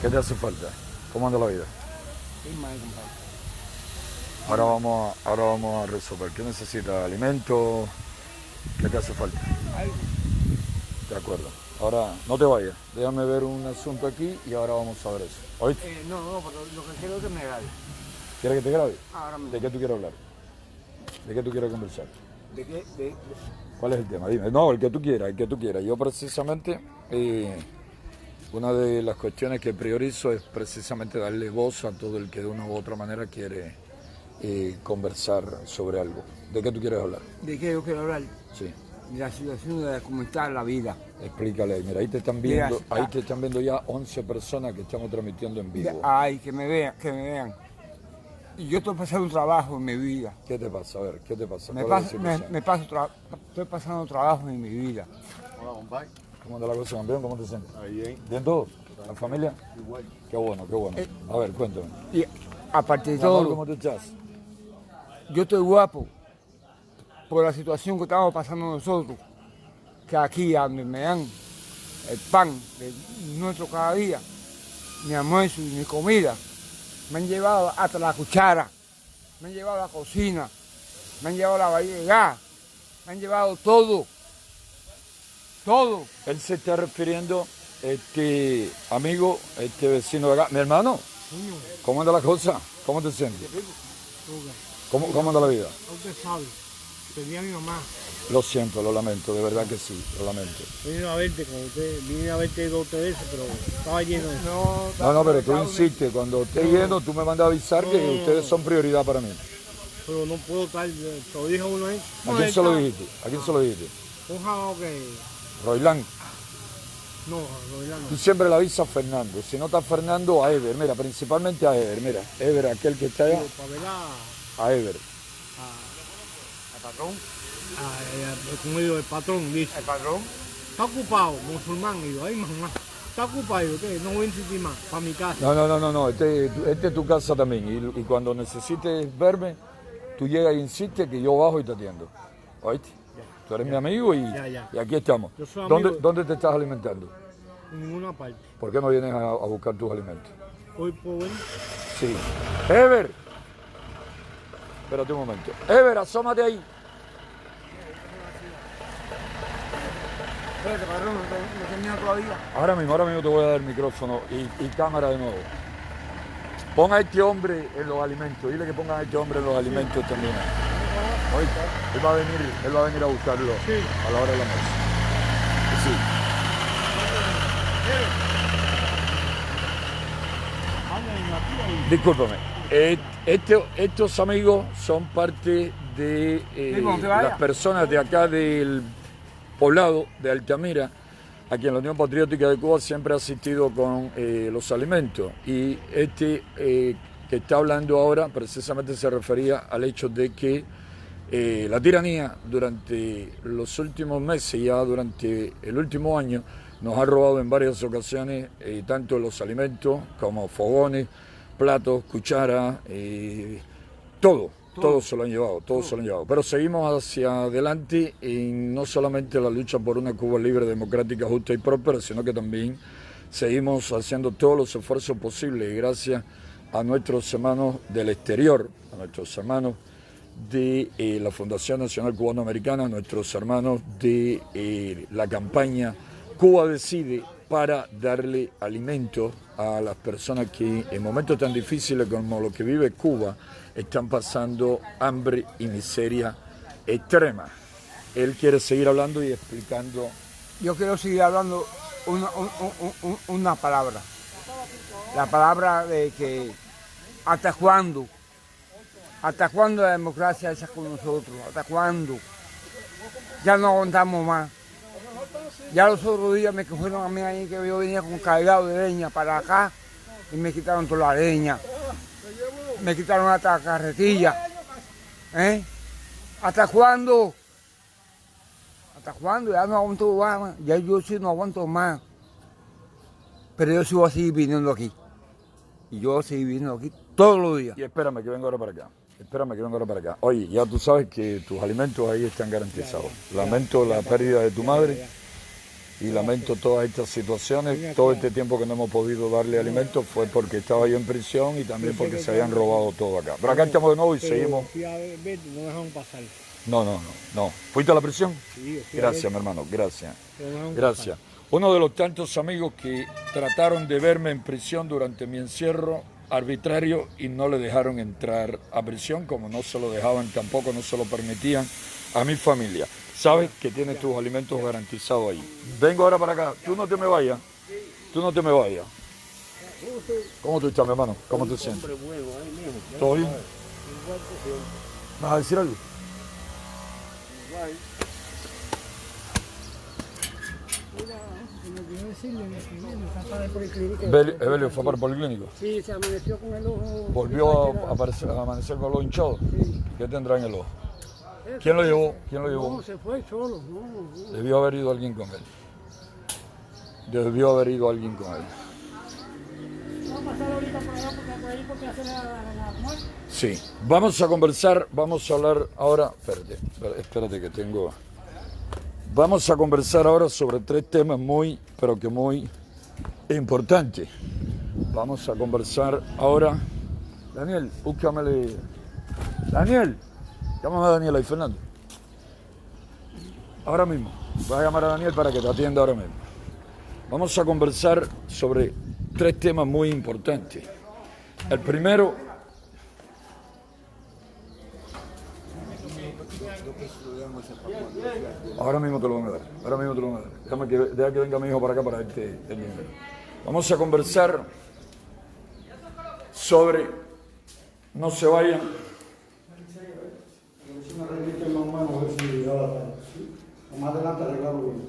¿Qué te hace falta? ¿Cómo anda la vida? Ahora vamos a resolver. ¿Qué necesitas? ¿Alimento? ¿Qué te hace falta? De acuerdo. Ahora, no te vayas. Déjame ver un asunto aquí y ahora vamos a ver eso. ¿Oíste? No, pero lo que quiero es que me grabe. ¿Quieres que te grabe? Ahora mismo. ¿De qué tú quieres hablar? ¿De qué tú quieres conversar? ¿De qué? ¿Cuál es el tema? Dime. No, el que tú quieras, el que tú quieras. Yo precisamente, una de las cuestiones que priorizo es precisamente darle voz a todo el que de una u otra manera quiere conversar sobre algo. ¿De qué tú quieres hablar? ¿De qué yo quiero hablar? Sí. De la situación de cómo está la vida. Explícale, mira, ahí te están viendo ya 11 personas que estamos transmitiendo en vivo. Ay, que me vean, que me vean. Y yo estoy pasando un trabajo en mi vida. ¿Qué te pasa? A ver, ¿qué te pasa? Estoy pasando trabajo en mi vida. Hola, compadre. ¿Cómo anda la cosa, campeón? ¿Cómo te sientes? Bien. ¿Bien todo? ¿La familia? Igual. Qué bueno, qué bueno. A ver, cuéntame. Y aparte de Mi amor, todo, ¿cómo te echas? yo estoy guapo por la situación que estamos pasando nosotros. Que aquí, a donde me dan el pan de nuestro cada día, mi almuerzo y mi comida, me han llevado hasta la cuchara, me han llevado a la cocina, me han llevado la bahía de gas, me han llevado todo, todo. Él se está refiriendo, amigo, vecino de acá. Mi hermano, ¿cómo anda la cosa? ¿Cómo te sientes? ¿Cómo anda la vida? Usted sabe, tenía mi mamá. Lo siento, lo lamento, de verdad que sí, lo lamento. Vine a verte con usted, vine a verte 2 o 3 veces, pero estaba lleno de eso. No, pero tú insistes, cuando esté lleno, tú me mandas a avisar que ustedes son prioridad para mí. Pero no puedo estar, te lo dije a uno ahí. ¿A quién se lo dijiste? ¿A quién se lo dijiste? Un jabón que... Roilán. No, Roilán Tú no. siempre le avisas a Fernando. Si no está Fernando, a Ever. Mira, principalmente a Ever. Mira, Ever, aquel que está allá, Para ver a Ever. ¿El patrón? como digo, el patrón dice, ¿El patrón? está ocupado, musulmán, y yo, ay mamá, está ocupado, yo, ¿qué? No voy a insistir más, para mi casa. No. Este es tu casa también. Y cuando necesites verme, tú llegas y insistes que yo bajo y te atiendo. ¿Oíste? Tú eres mi amigo y aquí estamos. Yo soy amigo. ¿Dónde te estás alimentando? En ninguna parte. ¿Por qué no vienes a buscar tus alimentos? Hoy puedo ver. Sí. Ever. Espérate un momento. Ever, asómate ahí. Espérate, patrón, no termino todavía. Ahora mismo te voy a dar el micrófono y cámara de nuevo. Pon a este hombre en los alimentos. Dile que pongan a este hombre en los alimentos también. ¿Oíste? Él va a venir a buscarlo a la hora de la noche. Sí. Discúlpame. Estos amigos son parte de las personas de acá del poblado de Altamira, a quien la Unión Patriótica de Cuba siempre ha asistido con los alimentos. Y que está hablando ahora precisamente se refería al hecho de que la tiranía durante los últimos meses, ya durante el último año, nos ha robado en varias ocasiones tanto los alimentos como fogones, platos, cucharas, todo se lo han llevado, Pero seguimos hacia adelante en no solamente la lucha por una Cuba libre, democrática, justa y próspera, sino que también seguimos haciendo todos los esfuerzos posibles y gracias a nuestros hermanos del exterior, a nuestros hermanos de la Fundación Nacional Cubano-Americana, a nuestros hermanos de la campaña Cuba Decide, para darle alimento a las personas que en momentos tan difíciles como lo que vive Cuba están pasando hambre y miseria extrema. Él quiere seguir hablando y explicando. Yo quiero seguir hablando una palabra. La palabra de que ¿hasta cuándo? ¿Hasta cuándo la democracia está con nosotros? ¿Hasta cuándo? Ya no aguantamos más. Ya los otros días me cogieron a mí ahí que yo venía con cargado de leña para acá y me quitaron toda la leña. Me quitaron hasta la carretilla. ¿Hasta cuándo? ¿Hasta cuándo? Ya no aguanto más. Ya yo sí no aguanto más. Pero yo sí voy a seguir viniendo aquí. Y yo voy a seguir viniendo aquí todos los días. Y espérame que vengo ahora para acá. Oye, ya tú sabes que tus alimentos ahí están garantizados. Lamento la pérdida de tu madre. y lamento todas estas situaciones. Todo este tiempo que no hemos podido darle alimentos fue porque estaba yo en prisión y también porque se habían robado todo acá. Pero acá estamos de nuevo y seguimos. No dejaron pasar. No. ¿Fuiste a la prisión? Sí, gracias, mi hermano, gracias. Gracias. Uno de los tantos amigos que trataron de verme en prisión durante mi encierro arbitrario y no le dejaron entrar a prisión, como no se lo dejaban tampoco, no se lo permitían a mi familia. Sabes que tienes tus alimentos garantizados ahí. Vengo ahora para acá. Tú no te me vayas. ¿Cómo tú estás, mi hermano? ¿Cómo te sientes? ¿Todo bien? ¿Vas a decir algo? Evelio fue para el policlínico. Sí, se amaneció con el ojo. Volvió a amanecer con el ojo hinchado. Sí. ¿Qué tendrá en el ojo? ¿Quién lo llevó? No, se fue solo. No. Debió haber ido alguien con él. Vamos a pasar ahorita por allá porque hace la muerte. Sí. Vamos a conversar, vamos a hablar ahora. Espérate que tengo. Vamos a conversar ahora sobre 3 temas muy importantes. Vamos a conversar ahora. Daniel, búscamele. Daniel, llámame a Daniel ahí, Fernando. Ahora mismo. Voy a llamar a Daniel para que te atienda ahora mismo. Vamos a conversar sobre 3 temas muy importantes. El primero. Ahora mismo te lo van a dar. Deja que venga mi hijo para acá para darte el dinero. Vamos a conversar sobre. No se vayan. Más adelante arreglarlo bien.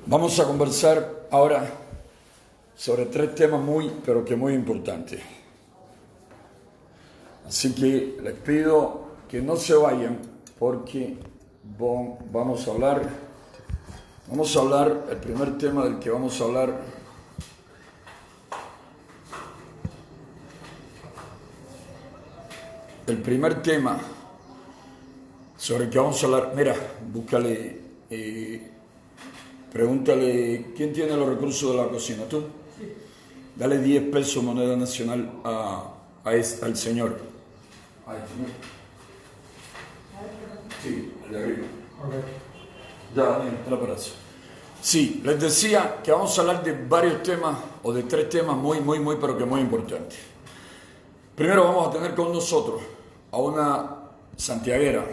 Vamos a conversar ahora sobre 3 temas muy importantes. Así que les pido que no se vayan porque vamos a hablar, el primer tema del que vamos a hablar sobre el que vamos a hablar, mira, búscale, pregúntale, ¿quién tiene los recursos de la cocina? ¿Tú? Sí. Dale 10 pesos moneda nacional al señor. Sí, el de arriba. Okay. Ya, Daniel, el aparato. Sí, les decía que vamos a hablar de varios temas, o de 3 temas muy importantes. Primero vamos a tener con nosotros a una santiaguera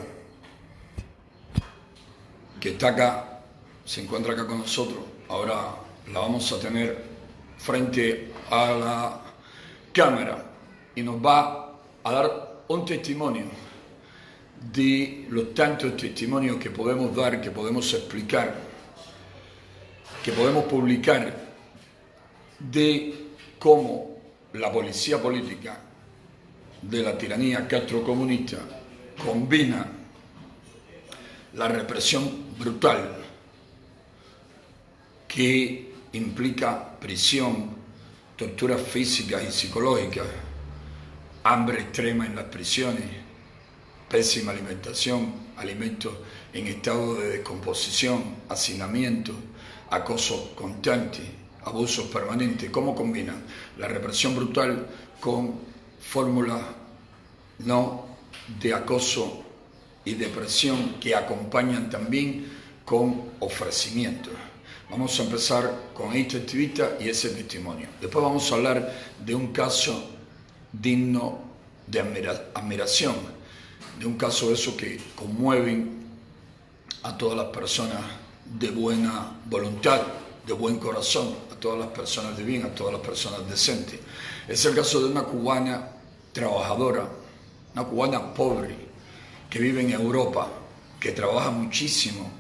que está acá, se encuentra acá con nosotros. Ahora la vamos a tener frente a la cámara y nos va a dar un testimonio de los tantos testimonios que podemos dar, que podemos explicar, que podemos publicar de cómo la policía política de la tiranía castrocomunista combina la represión brutal que implica prisión, torturas físicas y psicológicas, hambre extrema en las prisiones, pésima alimentación, alimentos en estado de descomposición, hacinamiento, acoso constante, abusos permanentes. ¿Cómo combinan la represión brutal con fórmulas de acoso y depresión que acompañan también con ofrecimientos? Vamos a empezar con esta entrevista y ese testimonio. Después vamos a hablar de un caso digno de admiración, de un caso de esos que conmueven a todas las personas de buena voluntad, de buen corazón, a todas las personas de bien, a todas las personas decentes. Es el caso de una cubana trabajadora, una cubana pobre, que vive en Europa, que trabaja muchísimo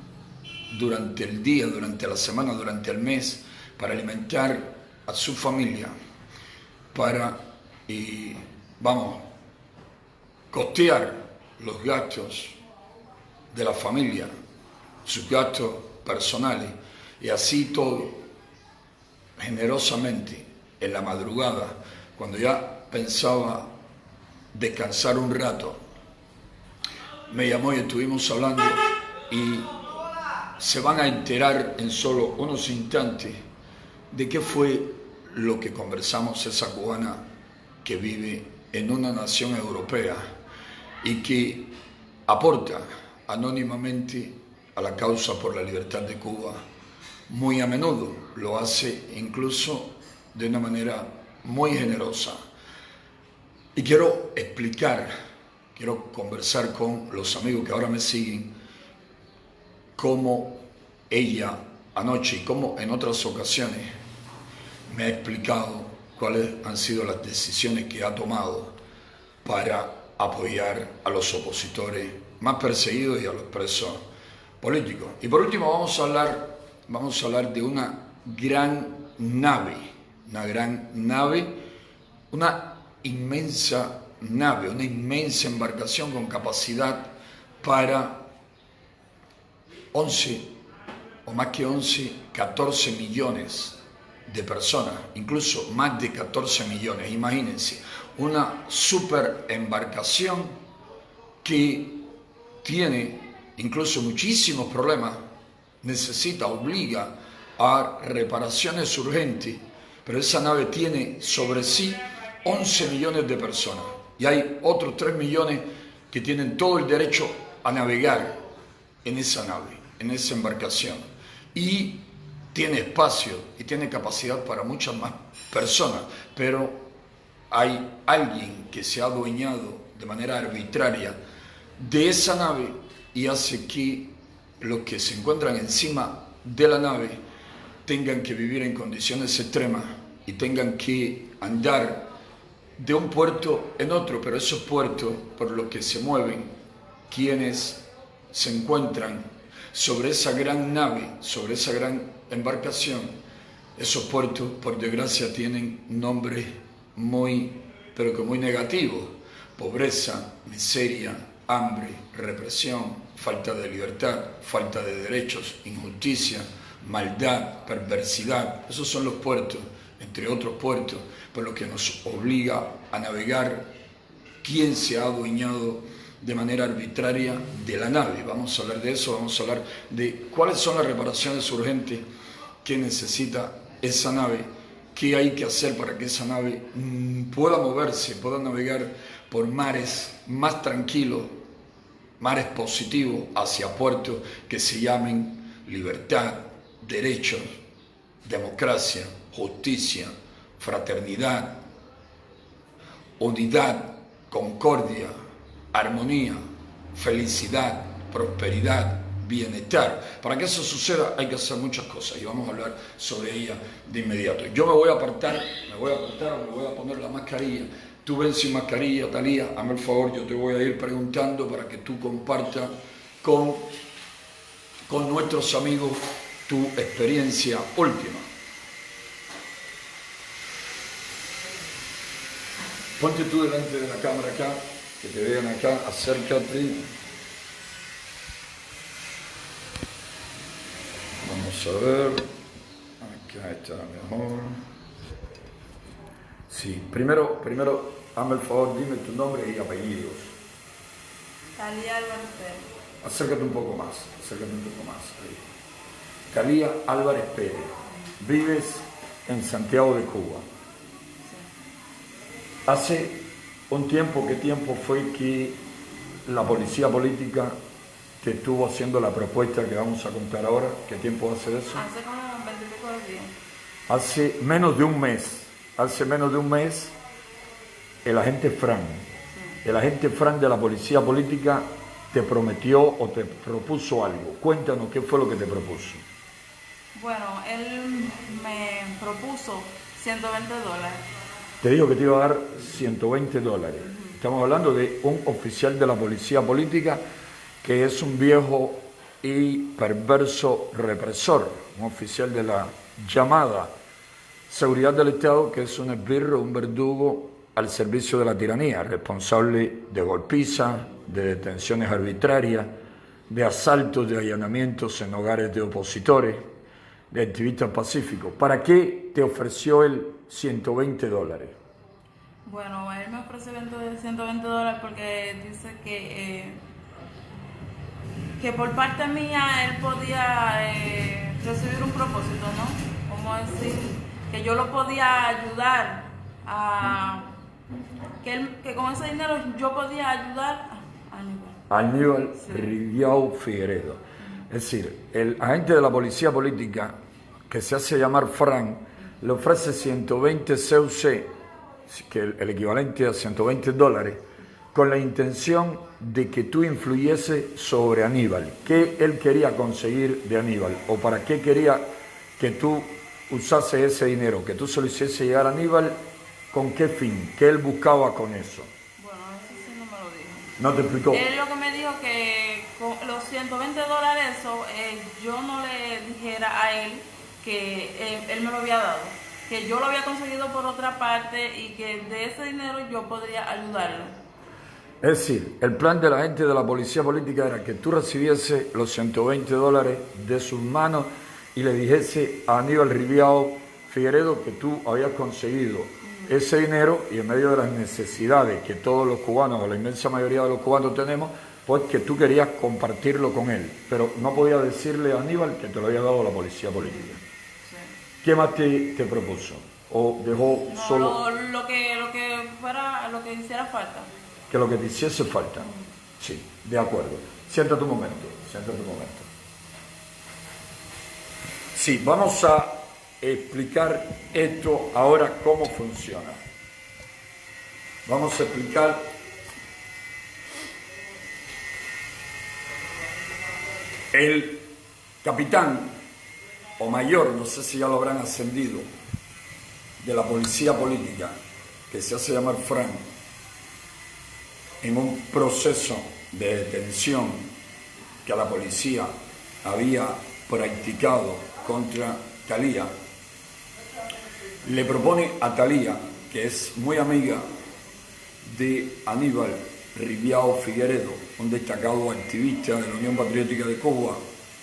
durante el día, durante la semana, durante el mes, para alimentar a su familia, para, costear los gastos de la familia, sus gastos personales, y así todo, generosamente, en la madrugada, cuando ya pensaba descansar un rato, me llamó y estuvimos hablando y se van a enterar en solo unos instantes de qué fue lo que conversamos esa cubana que vive en una nación europea y que aporta anónimamente a la causa por la libertad de Cuba. Muy a menudo lo hace incluso de una manera muy generosa. Y quiero conversar con los amigos que ahora me siguen, cómo ella anoche y cómo en otras ocasiones me ha explicado cuáles han sido las decisiones que ha tomado para apoyar a los opositores más perseguidos y a los presos políticos. Y por último vamos a hablar de una gran nave, una inmensa nave, una inmensa embarcación con capacidad para 11 o más que 11, 14 millones de personas, incluso más de 14 millones, imagínense, una super embarcación que tiene incluso muchísimos problemas, obliga a reparaciones urgentes, pero esa nave tiene sobre sí 11 millones de personas y hay otros 3 millones que tienen todo el derecho a navegar en esa nave, en esa embarcación, y tiene espacio y tiene capacidad para muchas más personas, pero hay alguien que se ha adueñado de manera arbitraria de esa nave y hace que los que se encuentran encima de la nave tengan que vivir en condiciones extremas y tengan que andar de un puerto en otro, pero esos puertos por los que se mueven quienes se encuentran sobre esa gran nave, sobre esa gran embarcación, esos puertos por desgracia tienen nombres muy negativos: pobreza, miseria, hambre, represión, falta de libertad, falta de derechos, injusticia, maldad, perversidad. Esos son los puertos, entre otros puertos, por los que nos obliga a navegar quien se ha adueñado de manera arbitraria de la nave. Vamos a hablar de eso, vamos a hablar de cuáles son las reparaciones urgentes que necesita esa nave, qué hay que hacer para que esa nave pueda moverse, pueda navegar por mares más tranquilos, mares positivos, hacia puertos que se llamen libertad, derechos, democracia, justicia, fraternidad, unidad, concordia, armonía, felicidad, prosperidad, bienestar. Para que eso suceda hay que hacer muchas cosas y vamos a hablar sobre ellas de inmediato. Yo me voy a apartar o me voy a poner la mascarilla. Tú ven sin mascarilla, Talía, hazme el favor, yo te voy a ir preguntando para que tú compartas con nuestros amigos tu experiencia última. Ponte tú delante de la cámara acá, que te vean acá, acércate. Vamos a ver, acá está mejor. Sí, primero, hazme el favor, dime tu nombre y apellidos. Talía Álvarez Pérez. Acércate un poco más. Ahí. Talía Álvarez Pérez, vives en Santiago de Cuba. Sí. Hace un tiempo, ¿qué tiempo fue que la policía política te estuvo haciendo la propuesta que vamos a contar ahora? ¿Qué tiempo hace de eso? Hace como 20 y pico de días. Hace menos de un mes, el agente Fran de la policía política te prometió o te propuso algo. Cuéntanos qué fue lo que te propuso. Bueno, él me propuso $120. Te dijo que te iba a dar $120. Estamos hablando de un oficial de la policía política que es un viejo y perverso represor, un oficial de la llamada seguridad del Estado, que es un esbirro, un verdugo al servicio de la tiranía, responsable de golpizas, de detenciones arbitrarias, de asaltos, de allanamientos en hogares de opositores, de activistas pacíficos. ¿Para qué te ofreció él $120? Bueno, él me ofreció $120 porque dice que que por parte mía él podía recibir un propósito, ¿no? Como decir, que yo lo podía ayudar a... Que con ese dinero yo podía ayudar a Aníbal Ribiao Figueredo. Es decir, el agente de la policía política, que se hace llamar Fran, le ofrece 120 CUC, que el equivalente a $120, con la intención de que tú influyese sobre Aníbal. ¿Qué él quería conseguir de Aníbal? ¿O para qué quería que tú usase ese dinero? Que tú se lo hiciese llegar a Aníbal, ¿con qué fin? ¿Qué él buscaba con eso? Bueno, eso sí no me lo dijo. ¿No te explicó? Él lo que me dijo que con los $120 eso, yo no le dijera a él que él me lo había dado, que yo lo había conseguido por otra parte y que de ese dinero yo podría ayudarlo. Es decir, el plan de la gente de la policía política era que tú recibiese los $120 de sus manos y le dijese a Aníbal Ribiao Figueredo que tú habías conseguido ese dinero y en medio de las necesidades que todos los cubanos o la inmensa mayoría de los cubanos tenemos, pues que tú querías compartirlo con él, pero no podías decirle a Aníbal que te lo había dado la policía política. Sí. ¿Qué más te propuso? ¿O dejó No, solo lo que fuera, lo que hiciera falta. que lo que te hiciese falta? Sí, de acuerdo. Siéntate un momento, siéntate un momento. Sí, vamos a explicar esto ahora cómo funciona. Vamos a explicar el capitán o mayor, no sé si ya lo habrán ascendido, de la policía política, que se hace llamar Frank, en un proceso de detención que la policía había practicado contra Thalía, le propone a Thalía, que es muy amiga de Aníbal Ribiao Figueredo, un destacado activista de la Unión Patriótica de Cuba,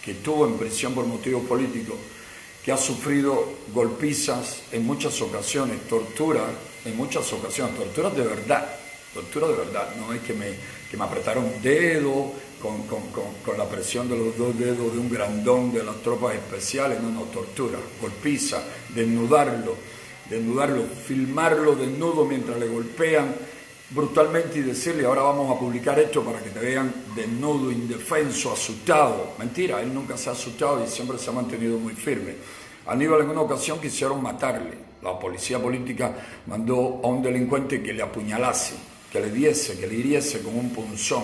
que estuvo en prisión por motivos políticos, que ha sufrido golpizas en muchas ocasiones, torturas en muchas ocasiones, torturas de verdad, no es que me apretaron un dedo con la presión de los dos dedos de un grandón de las tropas especiales, no, tortura, golpiza, desnudarlo, filmarlo desnudo mientras le golpean brutalmente y decirle ahora vamos a publicar esto para que te vean desnudo, indefenso, asustado. Mentira, él nunca se ha asustado y siempre se ha mantenido muy firme. Aníbal en una ocasión quisieron matarle. La policía política mandó a un delincuente que le apuñalase, que le hiriese con un punzón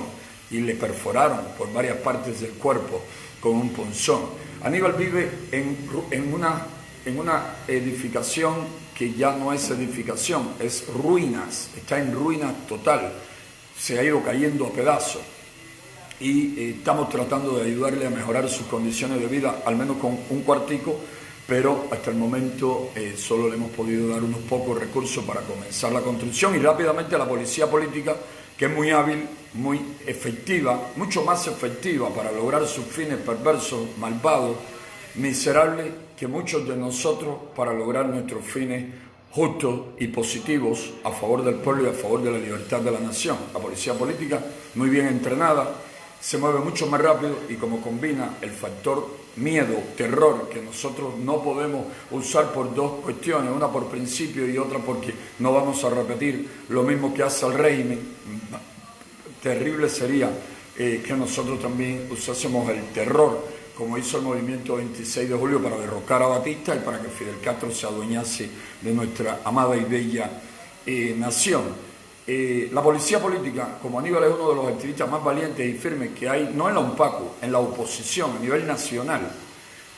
y le perforaron por varias partes del cuerpo con un punzón. Aníbal vive en una edificación que ya no es edificación, es ruinas, está en ruinas total, se ha ido cayendo a pedazos y estamos tratando de ayudarle a mejorar sus condiciones de vida, al menos con un cuartico, pero hasta el momento solo le hemos podido dar unos pocos recursos para comenzar la construcción y rápidamente la policía política, que es muy hábil, muy efectiva, mucho más efectiva para lograr sus fines perversos, malvados, miserables, que muchos de nosotros para lograr nuestros fines justos y positivos a favor del pueblo y a favor de la libertad de la nación. La policía política, muy bien entrenada, se mueve mucho más rápido y como combina el factor miedo, terror, que nosotros no podemos usar por dos cuestiones, una por principio y otra porque no vamos a repetir lo mismo que hace el régimen. Terrible sería que nosotros también usásemos el terror como hizo el movimiento 26 de julio para derrocar a Batista y para que Fidel Castro se adueñase de nuestra amada y bella nación. La policía política, como Aníbal es uno de los activistas más valientes y firmes que hay, no en la UNPACU, en la oposición a nivel nacional,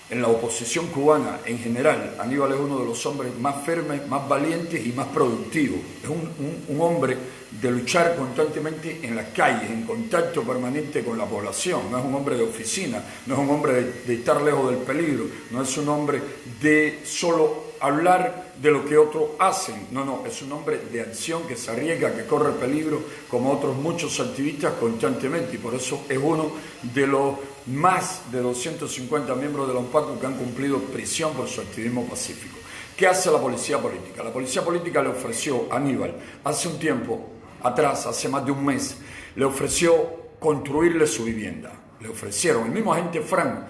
en la oposición cubana en general, Aníbal es uno de los hombres más firmes, más valientes y más productivos. Es un hombre de luchar constantemente en las calles, en contacto permanente con la población. No es un hombre de oficina, no es un hombre de estar lejos del peligro, no es un hombre de solo hablar de lo que otros hacen. No, es un hombre de acción que se arriesga, que corre peligro, como otros muchos activistas constantemente, y por eso es uno de los más de 250 miembros de la UNPACU que han cumplido prisión por su activismo pacífico. ¿Qué hace la policía política? La policía política le ofreció a Aníbal, hace un tiempo atrás, hace más de un mes, le ofreció construirle su vivienda. le ofrecieron. El mismo agente Fran,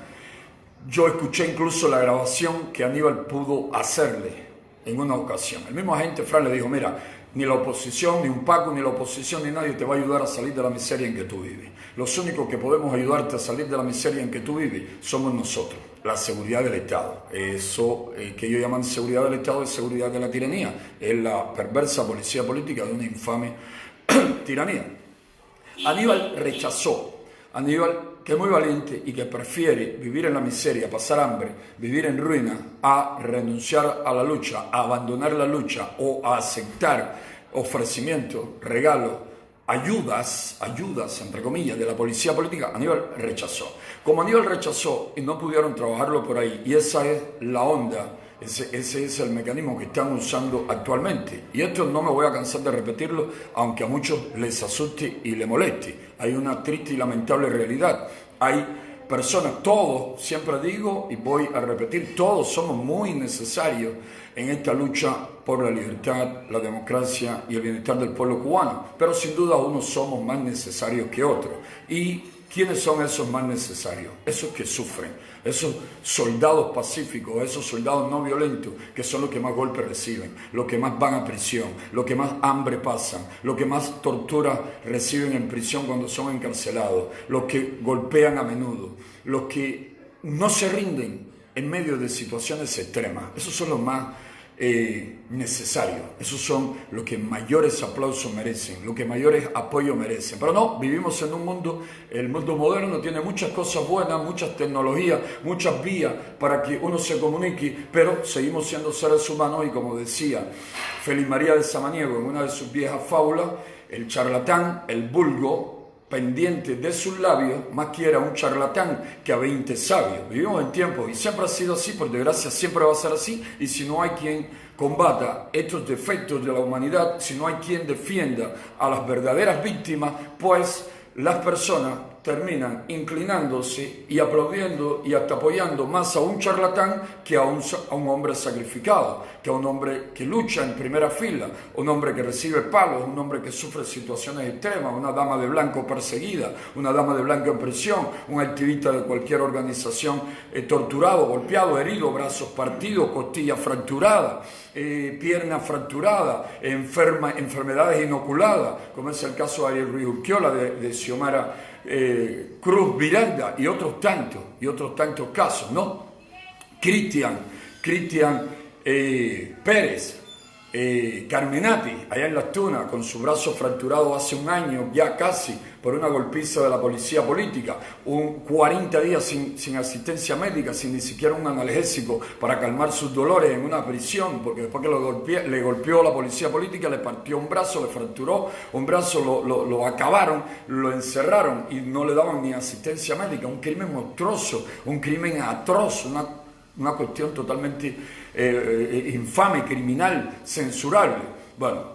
yo escuché incluso la grabación que Aníbal pudo hacerle en una ocasión. El mismo agente Fran le dijo, mira, ni la oposición, ni un Paco, ni la oposición, ni nadie te va a ayudar a salir de la miseria en que tú vives. Los únicos que podemos ayudarte a salir de la miseria en que tú vives somos nosotros, la seguridad del Estado. Eso que ellos llaman seguridad del Estado es seguridad de la tiranía, es la perversa policía política de una infame tiranía. Aníbal rechazó. Aníbal, que es muy valiente y que prefiere vivir en la miseria, pasar hambre, vivir en ruina, a renunciar a la lucha, a abandonar la lucha o a aceptar ofrecimientos, regalos, ayudas, entre comillas, de la policía política, Aníbal rechazó. Como Aníbal rechazó y no pudieron trabajarlo por ahí, y esa es la onda, ese es el mecanismo que están usando actualmente. Y esto no me voy a cansar de repetirlo, aunque a muchos les asuste y les moleste. Hay una triste y lamentable realidad. Hay personas, todos, siempre digo y voy a repetir, todos somos muy necesarios en esta lucha por la libertad, la democracia y el bienestar del pueblo cubano. Pero sin duda unos somos más necesarios que otros. ¿Y quiénes son esos más necesarios? Esos que sufren, esos soldados pacíficos, esos soldados no violentos, que son los que más golpes reciben, los que más van a prisión, los que más hambre pasan, los que más tortura reciben en prisión cuando son encarcelados, los que golpean a menudo, los que no se rinden en medio de situaciones extremas. Esos son los más necesarios, esos son los que mayores aplausos merecen, los que mayores apoyo merecen. Pero no, vivimos en un mundo, el mundo moderno tiene muchas cosas buenas, muchas tecnologías, muchas vías para que uno se comunique, pero seguimos siendo seres humanos y, como decía Félix María de Samaniego en una de sus viejas fábulas, el charlatán, el vulgo, pendiente de sus labios, más quiera un charlatán que a 20 sabios. Vivimos en tiempos y siempre ha sido así, por desgracia siempre va a ser así, y si no hay quien combata estos defectos de la humanidad, si no hay quien defienda a las verdaderas víctimas, pues las personas terminan inclinándose y aplaudiendo y hasta apoyando más a un charlatán que a un hombre sacrificado, que a un hombre que lucha en primera fila, un hombre que recibe palos, un hombre que sufre situaciones extremas, una dama de blanco perseguida, una dama de blanco en prisión, un activista de cualquier organización torturado, golpeado, herido, brazos partidos, costillas fracturadas, pierna fracturada, enfermedades inoculadas, como es el caso de Ariel Ruiz Urquiola, de Xiomara Cruz Miranda y otros tantos casos, ¿no? Cristian Pérez, Carmenati, allá en Las Tunas, con su brazo fracturado hace un año, ya casi, por una golpiza de la policía política, 40 días sin asistencia médica, sin ni siquiera un analgésico para calmar sus dolores en una prisión, porque después que le golpeó la policía política, le partió un brazo, le fracturó un brazo, lo acabaron, lo encerraron y no le daban ni asistencia médica. Un crimen monstruoso, un crimen atroz, una cuestión totalmente infame, criminal, censurable. Bueno,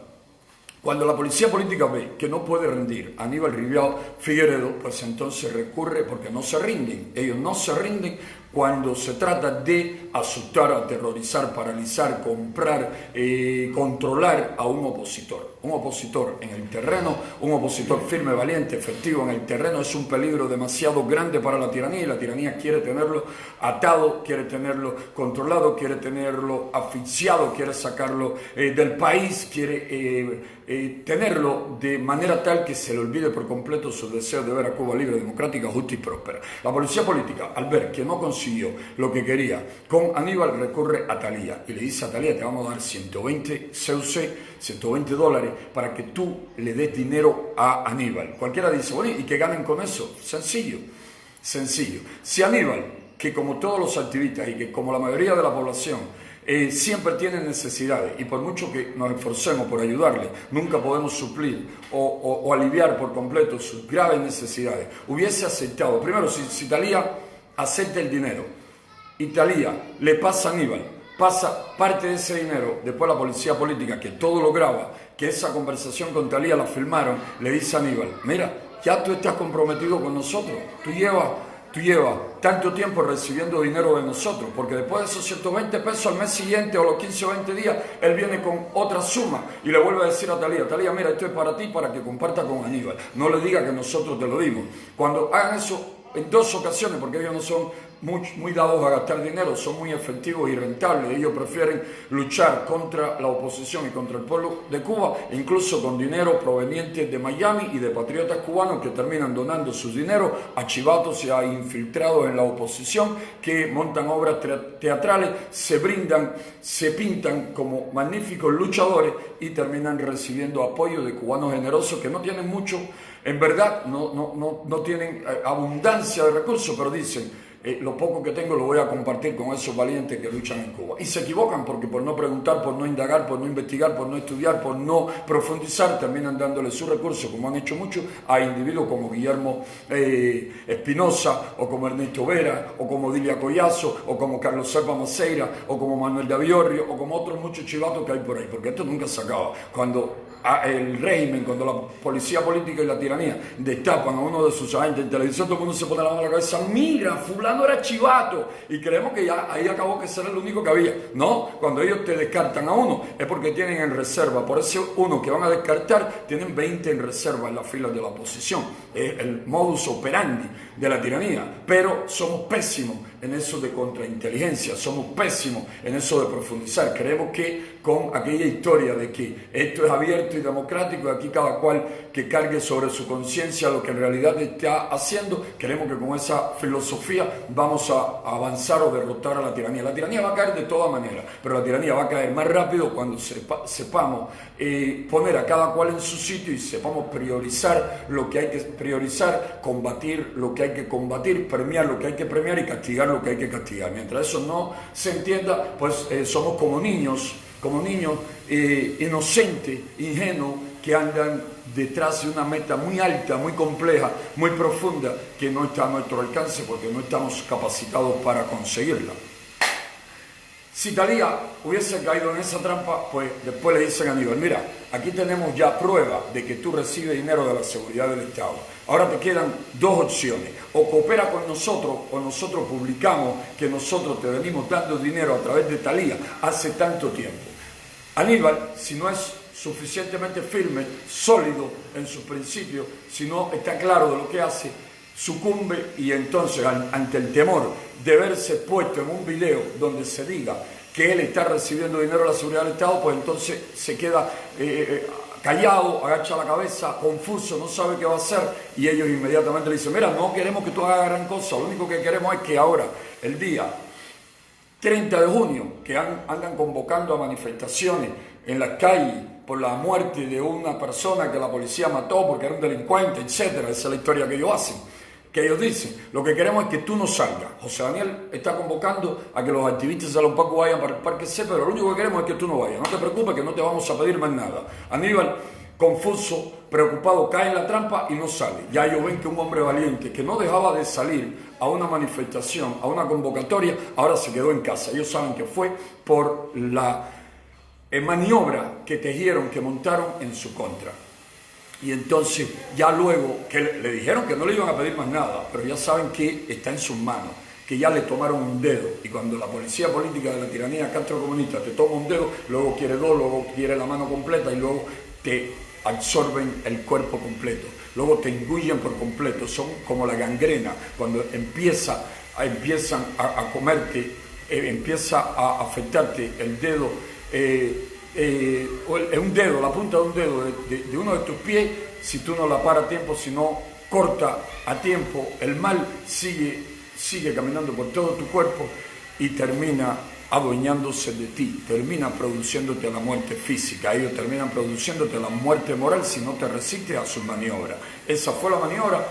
cuando la policía política ve que no puede rendir a Aníbal Ribiao Figueredo, pues entonces recurre, porque no se rinden. Ellos no se rinden cuando se trata de asustar, aterrorizar, paralizar, comprar, controlar a un opositor. Un opositor en el terreno, un opositor firme, valiente, efectivo en el terreno, es un peligro demasiado grande para la tiranía, y la tiranía quiere tenerlo atado, quiere tenerlo controlado, quiere tenerlo asfixiado, quiere sacarlo del país, quiere tenerlo de manera tal que se le olvide por completo su deseo de ver a Cuba libre, democrática, justa y próspera. La policía política, al ver que no consiguió lo que quería con Aníbal, recurre a Thalía y le dice a Thalía: te vamos a dar 120 CUC, $120 para que tú le des dinero a Aníbal. Cualquiera dice, bueno, ¿y qué ganen con eso? Sencillo. Si Aníbal, que como todos los activistas y que como la mayoría de la población siempre tiene necesidades, y por mucho que nos esforcemos por ayudarle, nunca podemos suplir o aliviar por completo sus graves necesidades, hubiese aceptado, primero, si Thalía acepta el dinero y Thalía le pasa a Aníbal, pasa parte de ese dinero, después la policía política, que todo lo graba, que esa conversación con Thalía la filmaron, le dice a Aníbal: mira, ya tú estás comprometido con nosotros, tú llevas tanto tiempo recibiendo dinero de nosotros, porque después de esos 120 pesos al mes siguiente o los 15 o 20 días, él viene con otra suma y le vuelve a decir a Thalía, mira, esto es para ti, para que compartas con Aníbal, no le diga que nosotros te lo dimos. Cuando hagan eso, en 2 ocasiones, porque ellos no son muy dados a gastar dinero, son muy efectivos y rentables. Ellos prefieren luchar contra la oposición y contra el pueblo de Cuba, incluso con dinero proveniente de Miami y de patriotas cubanos que terminan donando su dinero a chivatos y a infiltrados en la oposición que montan obras teatrales, se pintan como magníficos luchadores y terminan recibiendo apoyo de cubanos generosos que no tienen mucho, en verdad no tienen abundancia de recursos, pero dicen: lo poco que tengo lo voy a compartir con esos valientes que luchan en Cuba. Y se equivocan porque por no preguntar, por no indagar, por no investigar, por no estudiar, por no profundizar, terminan dándole sus recursos, como han hecho muchos, a individuos como Guillermo Espinosa, o como Ernesto Vera, o como Dilia Collazo, o como Carlos Serpa Maceira, o como Manuel de Aviorrio, o como otros muchos chivatos que hay por ahí, porque esto nunca se acaba. Cuando el régimen, cuando la policía política y la tiranía destapan a uno de sus agentes en televisión, todo el mundo se pone la mano a la cabeza: mira, fulano era chivato, y creemos que ya ahí acabó, que ese era el único que había. No, cuando ellos te descartan a uno es porque tienen en reserva, por ese uno que van a descartar tienen 20 en reserva en las filas de la oposición. Es el modus operandi de la tiranía, pero somos pésimos en eso de contrainteligencia, somos pésimos en eso de profundizar. Creemos que con aquella historia de que esto es abierto y democrático y aquí cada cual que cargue sobre su conciencia lo que en realidad está haciendo, creemos que con esa filosofía vamos a avanzar o derrotar a la tiranía. La tiranía va a caer de todas maneras, pero la tiranía va a caer más rápido cuando sepamos poner a cada cual en su sitio y sepamos priorizar lo que hay que priorizar, combatir lo que hay que combatir, premiar lo que hay que premiar y castigar lo que hay que castigar. Mientras eso no se entienda, pues somos como niños inocentes, ingenuos, que andan detrás de una meta muy alta, muy compleja, muy profunda, que no está a nuestro alcance porque no estamos capacitados para conseguirla. Si Talía hubiese caído en esa trampa, pues después le dicen a Aníbal: mira, aquí tenemos ya prueba de que tú recibes dinero de la seguridad del Estado. Ahora te quedan 2 opciones: o coopera con nosotros, o nosotros publicamos que nosotros te venimos dando dinero a través de Talía hace tanto tiempo. Aníbal, si no es suficientemente firme, sólido en sus principios, si no está claro de lo que hace, sucumbe, y entonces ante el temor de verse puesto en un video donde se diga que él está recibiendo dinero de la seguridad del Estado, pues entonces se queda callado, agacha la cabeza, confuso, no sabe qué va a hacer, y ellos inmediatamente le dicen: mira, no queremos que tú hagas gran cosa, lo único que queremos es que ahora, el día 30 de junio, que andan convocando a manifestaciones en las calles por la muerte de una persona que la policía mató porque era un delincuente, etcétera. Esa es la historia que ellos hacen, que ellos dicen: lo que queremos es que tú no salgas. José Daniel está convocando a que los activistas de Salón Paco vayan para el Parque C, pero lo único que queremos es que tú no vayas. No te preocupes, que no te vamos a pedir más nada. Aníbal, confuso, preocupado, cae en la trampa y no sale. Ya ellos ven que un hombre valiente que no dejaba de salir a una manifestación, a una convocatoria, ahora se quedó en casa. Ellos saben que fue por la maniobra que tejieron, que montaron en su contra. Y entonces ya luego que le dijeron que no le iban a pedir más nada, pero ya saben que está en sus manos, que ya le tomaron un dedo. Y cuando la policía política de la tiranía castrocomunista te toma un dedo, luego quiere 2, luego quiere la mano completa y luego te absorben el cuerpo completo, luego te engullen por completo. Son como la gangrena, cuando empiezan a comerte, empieza a afectarte el dedo, un dedo, la punta de un dedo de uno de tus pies. Si tú no la paras a tiempo, si no corta a tiempo, el mal sigue caminando por todo tu cuerpo y termina adueñándose de ti, termina produciéndote la muerte física. Ellos terminan produciéndote la muerte moral si no te resistes a su maniobra. Esa fue la maniobra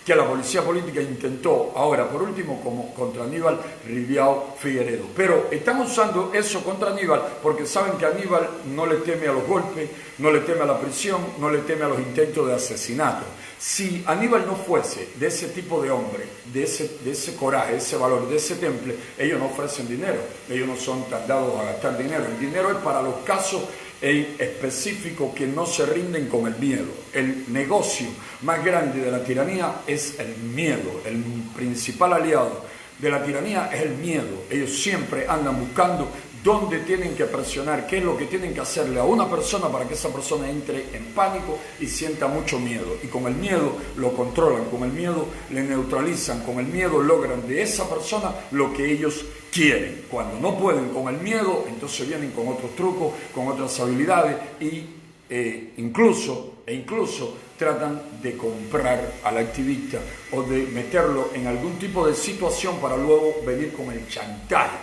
que la policía política intentó ahora, por último, como contra Aníbal Ribiao Figueredo. Pero están usando eso contra Aníbal porque saben que Aníbal no le teme a los golpes, no le teme a la prisión, no le teme a los intentos de asesinato. Si Aníbal no fuese de ese tipo de hombre, de ese coraje, de ese valor, de ese temple, ellos no ofrecen dinero, ellos no son tan dados a gastar dinero. El dinero es para los casos específicos que no se rinden con el miedo. El negocio más grande de la tiranía es el miedo. El principal aliado de la tiranía es el miedo. Ellos siempre andan buscando dónde tienen que presionar, qué es lo que tienen que hacerle a una persona para que esa persona entre en pánico y sienta mucho miedo. Y con el miedo lo controlan, con el miedo le neutralizan, con el miedo logran de esa persona lo que ellos quieren. Cuando no pueden con el miedo, entonces vienen con otros trucos, con otras habilidades incluso tratan de comprar al activista o de meterlo en algún tipo de situación para luego venir con el chantaje,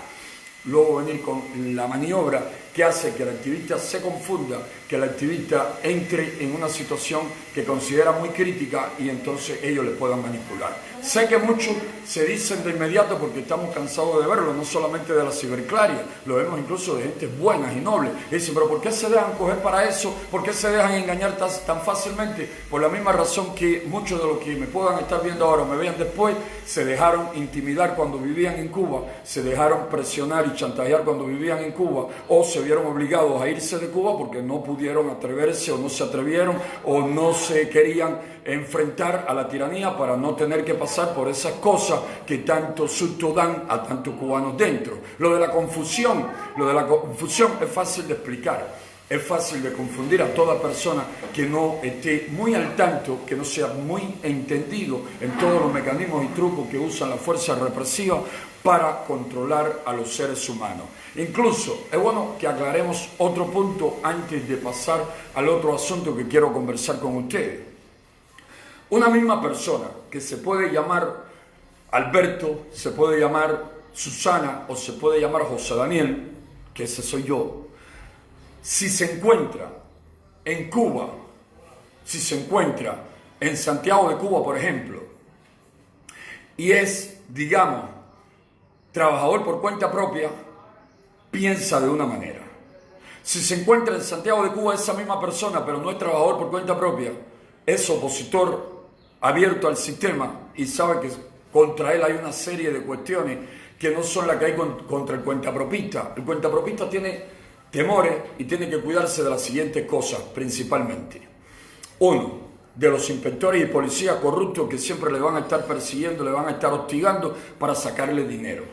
luego venir con la maniobra que hace que el activista se confunda, que el activista entre en una situación que considera muy crítica y entonces ellos le puedan manipular. Sé que muchos se dicen de inmediato porque estamos cansados de verlo, no solamente de la ciberclaria, lo vemos incluso de gente buenas y nobles. Y dicen, pero ¿por qué se dejan coger para eso? ¿Por qué se dejan engañar tan fácilmente? Por la misma razón que muchos de los que me puedan estar viendo ahora o me vean después, se dejaron intimidar cuando vivían en Cuba, se dejaron presionar y chantajear cuando vivían en Cuba, o se vieron obligados a irse de Cuba porque no pudieron atreverse o no se atrevieron o no se querían enfrentar a la tiranía para no tener que pasar por esas cosas que tanto susto dan a tantos cubanos dentro. Lo de la confusión es fácil de explicar. Es fácil de confundir a toda persona que no esté muy al tanto, que no sea muy entendido en todos los mecanismos y trucos que usan la fuerza represiva para controlar a los seres humanos. Incluso es bueno que aclaremos otro punto antes de pasar al otro asunto que quiero conversar con ustedes. Una misma persona que se puede llamar Alberto, se puede llamar Susana o se puede llamar José Daniel, que ese soy yo, si se encuentra en Cuba, si se encuentra en Santiago de Cuba, por ejemplo, y es, digamos, trabajador por cuenta propia, piensa de una manera. Si se encuentra en Santiago de Cuba esa misma persona, pero no es trabajador por cuenta propia, es opositor abierto al sistema y sabe que contra él hay una serie de cuestiones que no son las que hay contra el cuentapropista. El cuentapropista tiene temores y tiene que cuidarse de las siguientes cosas principalmente. Uno, de los inspectores y policías corruptos que siempre le van a estar persiguiendo, le van a estar hostigando para sacarle dinero,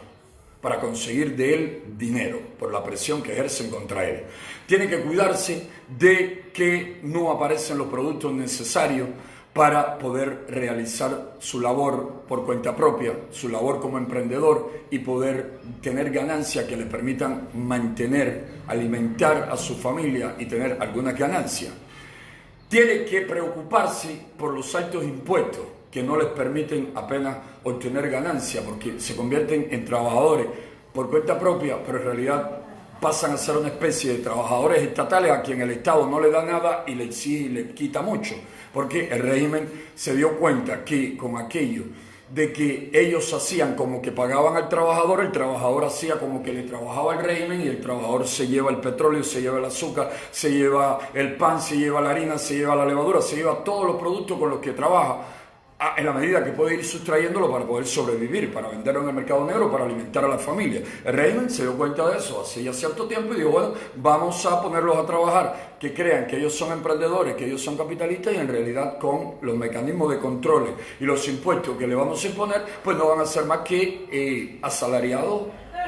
para conseguir de él dinero por la presión que ejercen contra él. Tiene que cuidarse de que no aparecen los productos necesarios para poder realizar su labor por cuenta propia, su labor como emprendedor y poder tener ganancias que le permitan mantener, alimentar a su familia y tener algunas ganancias. Tiene que preocuparse por los altos impuestos que no les permiten apenas obtener ganancias porque se convierten en trabajadores por cuenta propia, pero en realidad pasan a ser una especie de trabajadores estatales a quien el Estado no le da nada y le exige y le quita mucho, porque el régimen se dio cuenta que con aquello de que ellos hacían como que pagaban al trabajador, el trabajador hacía como que le trabajaba al régimen y el trabajador se lleva el petróleo, se lleva el azúcar, se lleva el pan, se lleva la harina, se lleva la levadura, se lleva todos los productos con los que trabaja, en la medida que puede ir sustrayéndolo para poder sobrevivir, para venderlo en el mercado negro, para alimentar a la familia. El régimen se dio cuenta de eso hace ya cierto tiempo y dijo, bueno, vamos a ponerlos a trabajar, que crean que ellos son emprendedores, que ellos son capitalistas y en realidad con los mecanismos de controles y los impuestos que le vamos a imponer, pues no van a ser más que asalariados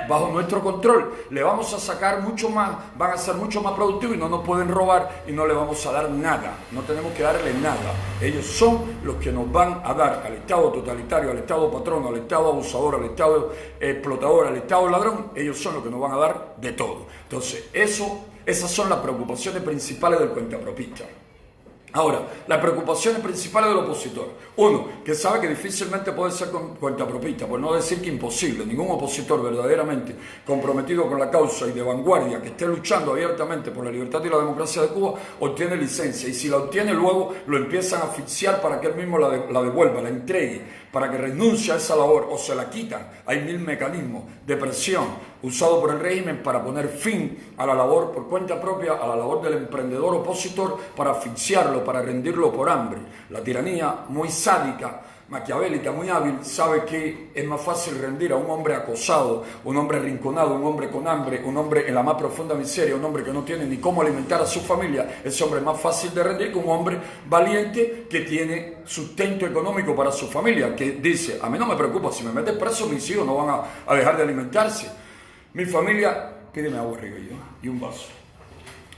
bajo nuestro control. Le vamos a sacar mucho más, van a ser mucho más productivos y no nos pueden robar y no le vamos a dar nada, no tenemos que darle nada. Ellos son los que nos van a dar al Estado totalitario, al Estado patrono, al Estado abusador, al Estado explotador, al Estado ladrón, ellos son los que nos van a dar de todo. Entonces, esas son las preocupaciones principales del cuentapropista. Ahora, las preocupaciones principales del opositor. Uno, que sabe que difícilmente puede ser cuentapropista, por no decir que imposible. Ningún opositor verdaderamente comprometido con la causa y de vanguardia que esté luchando abiertamente por la libertad y la democracia de Cuba obtiene licencia. Y si la obtiene luego lo empiezan a asfixiar para que él mismo la devuelva, la entregue, para que renuncie a esa labor o se la quitan. Hay 1000 mecanismos de presión usados por el régimen para poner fin a la labor por cuenta propia, a la labor del emprendedor opositor, para asfixiarlo, para rendirlo por hambre. La tiranía, muy sádica, maquiavélica, muy hábil, sabe que es más fácil rendir a un hombre acosado, un hombre arrinconado, un hombre con hambre, un hombre en la más profunda miseria, un hombre que no tiene ni cómo alimentar a su familia. Ese hombre es más fácil de rendir que un hombre valiente que tiene sustento económico para su familia, que dice, a mí no me preocupa, si me metes preso mis hijos no van a dejar de alimentarse. Mi familia pídeme agua arriba y un vaso.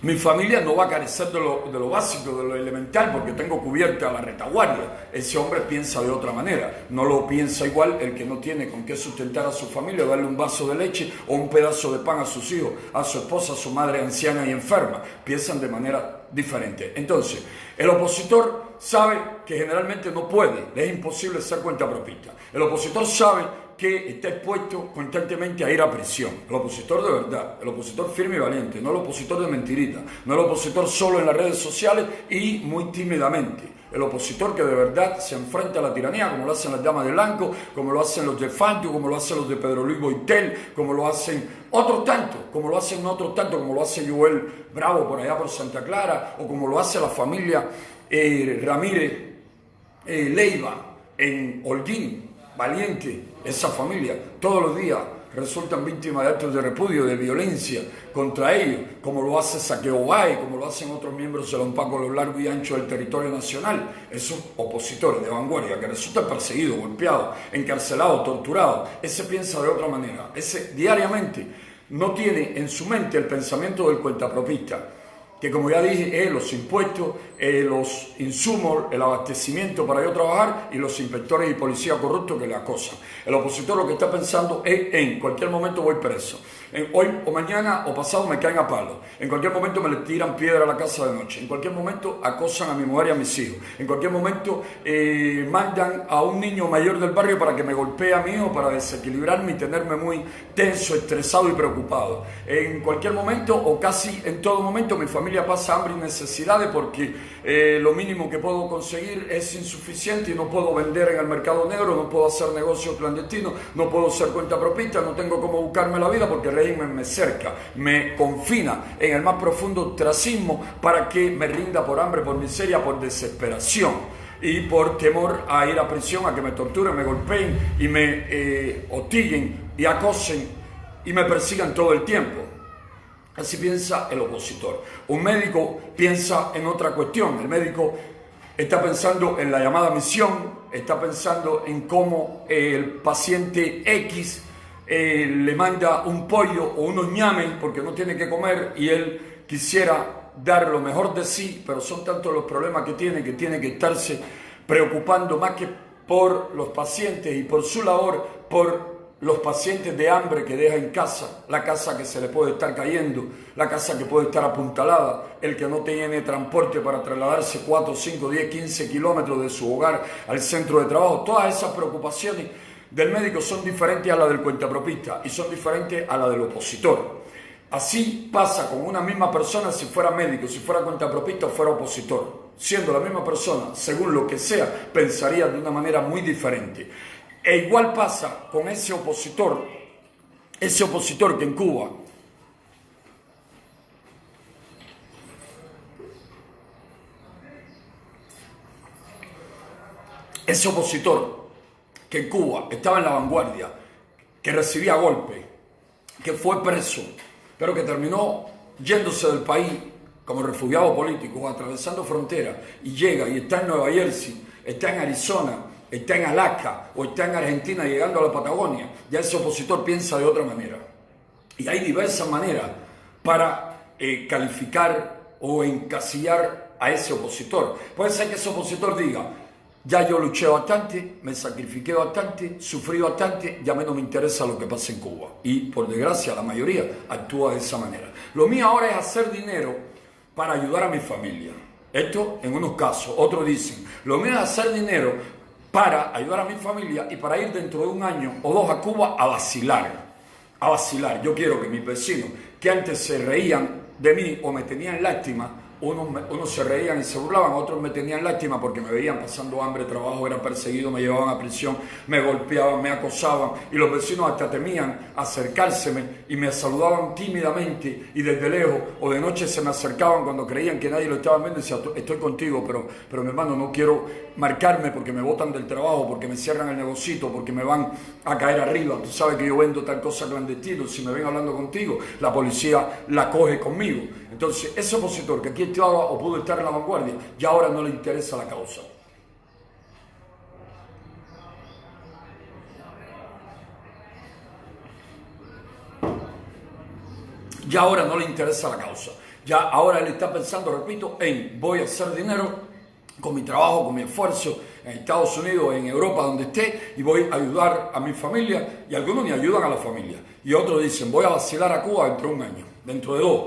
Mi familia no va a carecer de lo básico, de lo elemental, porque tengo cubierta la retaguardia. Ese hombre piensa de otra manera. No lo piensa igual el que no tiene con qué sustentar a su familia, darle un vaso de leche o un pedazo de pan a sus hijos, a su esposa, a su madre anciana y enferma. Piensan de manera diferente. Entonces, el opositor sabe que generalmente no puede, le es imposible ser cuentapropista. El opositor sabe que está expuesto constantemente a ir a prisión. El opositor de verdad, el opositor firme y valiente, no el opositor de mentirita, no el opositor solo en las redes sociales y muy tímidamente. El opositor que de verdad se enfrenta a la tiranía, como lo hacen las damas de blanco, como lo hacen los de Fantio, como lo hacen los de Pedro Luis Boitel, como lo hacen otros tantos, como lo hace Joel Bravo por allá por Santa Clara, o como lo hace la familia Ramírez Leiva en Holguín. Valiente, esa familia, todos los días resultan víctimas de actos de repudio, de violencia contra ellos, como lo hace Saqueo Bay, como lo hacen otros miembros de la UNPACO a lo largo y ancho del territorio nacional. Esos opositores de vanguardia que resultan perseguidos, golpeados, encarcelados, torturados, ese piensa de otra manera, ese diariamente no tiene en su mente el pensamiento del cuentapropista, que como ya dije, es los impuestos, los insumos, el abastecimiento para yo trabajar y los inspectores y policías corruptos que le acosan. El opositor lo que está pensando es en cualquier momento voy preso. Hoy o mañana o pasado me caen a palo. En cualquier momento me le tiran piedra a la casa de noche. En cualquier momento acosan a mi mujer y a mis hijos. En cualquier momento mandan a un niño mayor del barrio para que me golpee a mi hijo, para desequilibrarme y tenerme muy tenso, estresado y preocupado. En cualquier momento o casi en todo momento mi familia pasa hambre y necesidades porque lo mínimo que puedo conseguir es insuficiente y no puedo vender en el mercado negro, no puedo hacer negocios clandestinos, no puedo ser cuentapropista, no tengo cómo buscarme la vida porque el régimen me cerca, me confina en el más profundo ostracismo para que me rinda por hambre, por miseria, por desesperación y por temor a ir a prisión, a que me torturen, me golpeen y me hostiguen y acosen y me persigan todo el tiempo. Así piensa el opositor. Un médico piensa en otra cuestión. El médico está pensando en la llamada misión, está pensando en cómo el paciente X le manda un pollo o unos ñames porque no tiene que comer y él quisiera dar lo mejor de sí, pero son tantos los problemas que tiene que estarse preocupando más que por los pacientes y por su labor, por los pacientes de hambre que deja en casa, la casa que se le puede estar cayendo, la casa que puede estar apuntalada, el que no tiene transporte para trasladarse 4, 5, 10, 15 kilómetros de su hogar al centro de trabajo. Todas esas preocupaciones del médico son diferentes a las del cuentapropista y son diferentes a las del opositor. Así pasa con una misma persona si fuera médico, si fuera cuentapropista o fuera opositor. Siendo la misma persona, según lo que sea, pensaría de una manera muy diferente. E igual pasa con ese opositor que en Cuba estaba en la vanguardia, que recibía golpes, que fue preso, pero que terminó yéndose del país como refugiado político, atravesando fronteras, y llega y está en Nueva Jersey, está en Arizona, está en Alaska o está en Argentina llegando a la Patagonia, ya ese opositor piensa de otra manera. Y hay diversas maneras para calificar o encasillar a ese opositor. Puede ser que ese opositor diga, ya yo luché bastante, me sacrifiqué bastante, sufrí bastante, ya menos me interesa lo que pasa en Cuba. Y por desgracia la mayoría actúa de esa manera. Lo mío ahora es hacer dinero para ayudar a mi familia. Esto en unos casos. Otros dicen, lo mío es hacer dinero para ayudar a mi familia y para ir dentro de un año o dos a Cuba a vacilar. A vacilar. Yo quiero que mis vecinos, que antes se reían de mí o me tenían lástima, unos se reían y se burlaban, otros me tenían lástima porque me veían pasando hambre, trabajo, era perseguido, me llevaban a prisión, me golpeaban, me acosaban y los vecinos hasta temían acercárseme y me saludaban tímidamente y desde lejos o de noche se me acercaban cuando creían que nadie lo estaba viendo y decían, estoy contigo, pero mi hermano, no quiero marcarme porque me botan del trabajo, porque me cierran el negocito, porque me van a caer arriba, tú sabes que yo vendo tal cosa clandestino, si me ven hablando contigo, la policía la coge conmigo. Entonces, ese opositor que aquí estaba o pudo estar en la vanguardia, ya ahora no le interesa la causa. Ya ahora no le interesa la causa. Ya ahora él está pensando, repito, en voy a hacer dinero con mi trabajo, con mi esfuerzo en Estados Unidos, en Europa, donde esté, y voy a ayudar a mi familia, y algunos ni ayudan a la familia. Y otros dicen, voy a vacilar a Cuba dentro de un año, dentro de 2.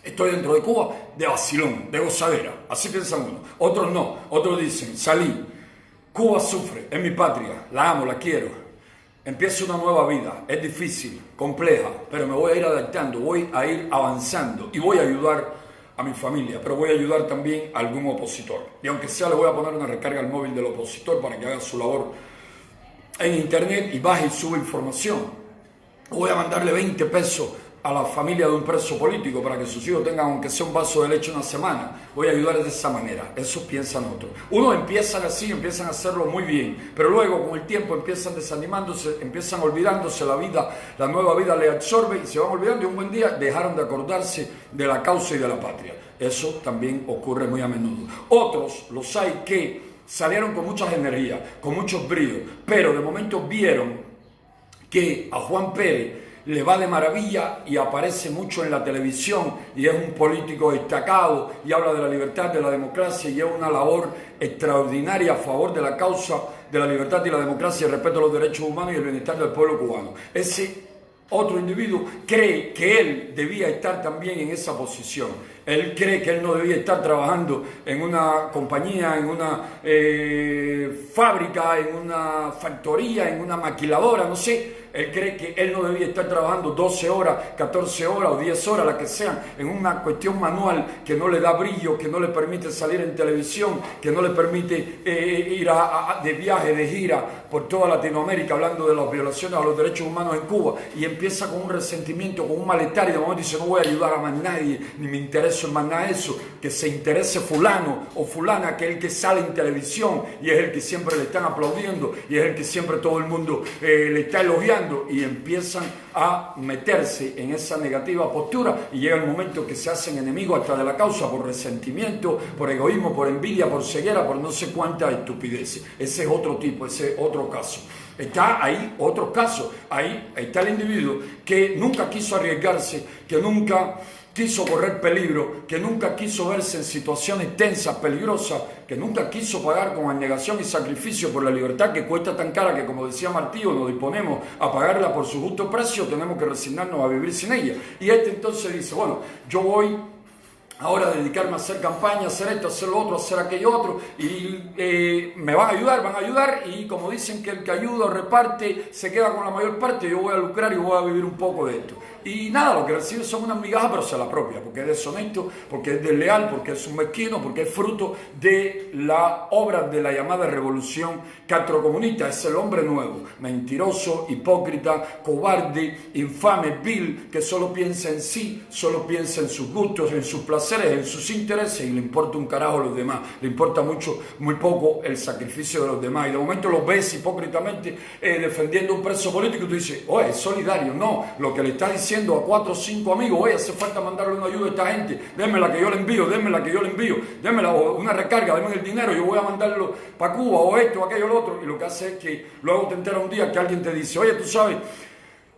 Estoy dentro de Cuba de vacilón, de gozadera. Así piensan unos. Otros no. Otros dicen, salí. Cuba sufre, es mi patria, la amo, la quiero. Empiezo una nueva vida, es difícil, compleja, pero me voy a ir adaptando, voy a ir avanzando y voy a ayudar a mi familia, pero voy a ayudar también a algún opositor. Y aunque sea, le voy a poner una recarga al móvil del opositor para que haga su labor en internet y baje y suba información. Voy a mandarle 20 pesos a la familia de un preso político para que sus hijos tengan, aunque sea un vaso de leche una semana. Voy a ayudar de esa manera. Eso piensan otros. Unos empiezan así, empiezan a hacerlo muy bien, pero luego con el tiempo empiezan desanimándose, empiezan olvidándose, la vida, la nueva vida les absorbe y se van olvidando, y un buen día dejaron de acordarse de la causa y de la patria. Eso también ocurre muy a menudo. Otros, los hay que salieron con muchas energías, con muchos bríos, pero de momento vieron que a Juan Pérez le va de maravilla y aparece mucho en la televisión y es un político destacado y habla de la libertad, de la democracia, y lleva una labor extraordinaria a favor de la causa de la libertad y la democracia, el respeto a los derechos humanos y el bienestar del pueblo cubano. Ese otro individuo cree que él debía estar también en esa posición. Él cree que él no debía estar trabajando en una compañía, en una fábrica, en una factoría, en una maquiladora, no sé. Él cree que él no debía estar trabajando 12 horas, 14 horas o 10 horas, las que sean, en una cuestión manual que no le da brillo, que no le permite salir en televisión, que no le permite ir de viaje, de gira por toda Latinoamérica hablando de las violaciones a los derechos humanos en Cuba, y empieza con un resentimiento, con un malestar, y de momento dice, no voy a ayudar a más nadie, ni me intereso en más nada de eso, que se interese fulano o fulana, que es el que sale en televisión y es el que siempre le están aplaudiendo y es el que siempre todo el mundo le está elogiando, y empiezan a meterse en esa negativa postura, y llega el momento que se hacen enemigos hasta de la causa por resentimiento, por egoísmo, por envidia, por ceguera, por no sé cuántas estupideces. Ese es otro tipo, ese es otro caso. Está ahí otro caso, ahí está el individuo que nunca quiso arriesgarse, que nunca quiso correr peligro, que nunca quiso verse en situaciones tensas, peligrosas, que nunca quiso pagar con abnegación y sacrificio por la libertad que cuesta tan cara que, como decía Martillo, nos disponemos a pagarla por su justo precio, tenemos que resignarnos a vivir sin ella. Y entonces dice, bueno, yo voy ahora a dedicarme a hacer campaña, a hacer esto, a hacer lo otro, a hacer aquello otro, y me van a ayudar, y como dicen que el que ayuda o reparte se queda con la mayor parte, yo voy a lucrar y voy a vivir un poco de esto. Y nada, lo que recibe son unas migajas, pero se la propia, porque es deshonesto, porque es desleal, porque es un mezquino, porque es fruto de la obra de la llamada revolución catrocomunista. Es el hombre nuevo, mentiroso, hipócrita, cobarde, infame, vil, que solo piensa en sí, solo piensa en sus gustos, en sus placeres, en sus intereses, y le importa un carajo a los demás, le importa muy poco el sacrificio de los demás. Y de momento los ves hipócritamente defendiendo un preso político, y tú dices, oye, es solidario. No, lo que le está diciendo a 4 o 5 amigos, oye, hace falta mandarle una ayuda a esta gente, denme la que yo le envío, denme una recarga, denme el dinero, yo voy a mandarlo para Cuba, o esto, o aquello, lo otro. Y lo que hace es que luego te enteras un día que alguien te dice, oye, tú sabes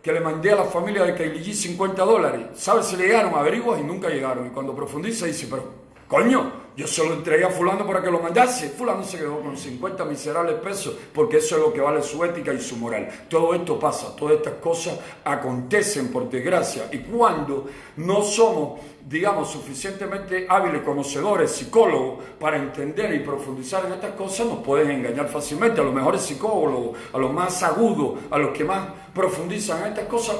que le mandé a la familia de Kaylee G $50, ¿sabes si le llegaron? Averiguas y nunca llegaron. Y cuando profundiza dice, pero coño, yo se lo entregué a fulano para que lo mandase. Fulano se quedó con 50 miserables pesos, porque eso es lo que vale su ética y su moral. Todo esto pasa, todas estas cosas acontecen por desgracia, y cuando no somos, digamos, suficientemente hábiles, conocedores, psicólogos, para entender y profundizar en estas cosas, nos pueden engañar fácilmente. A los mejores psicólogos, a los más agudos, a los que más profundizan en estas cosas,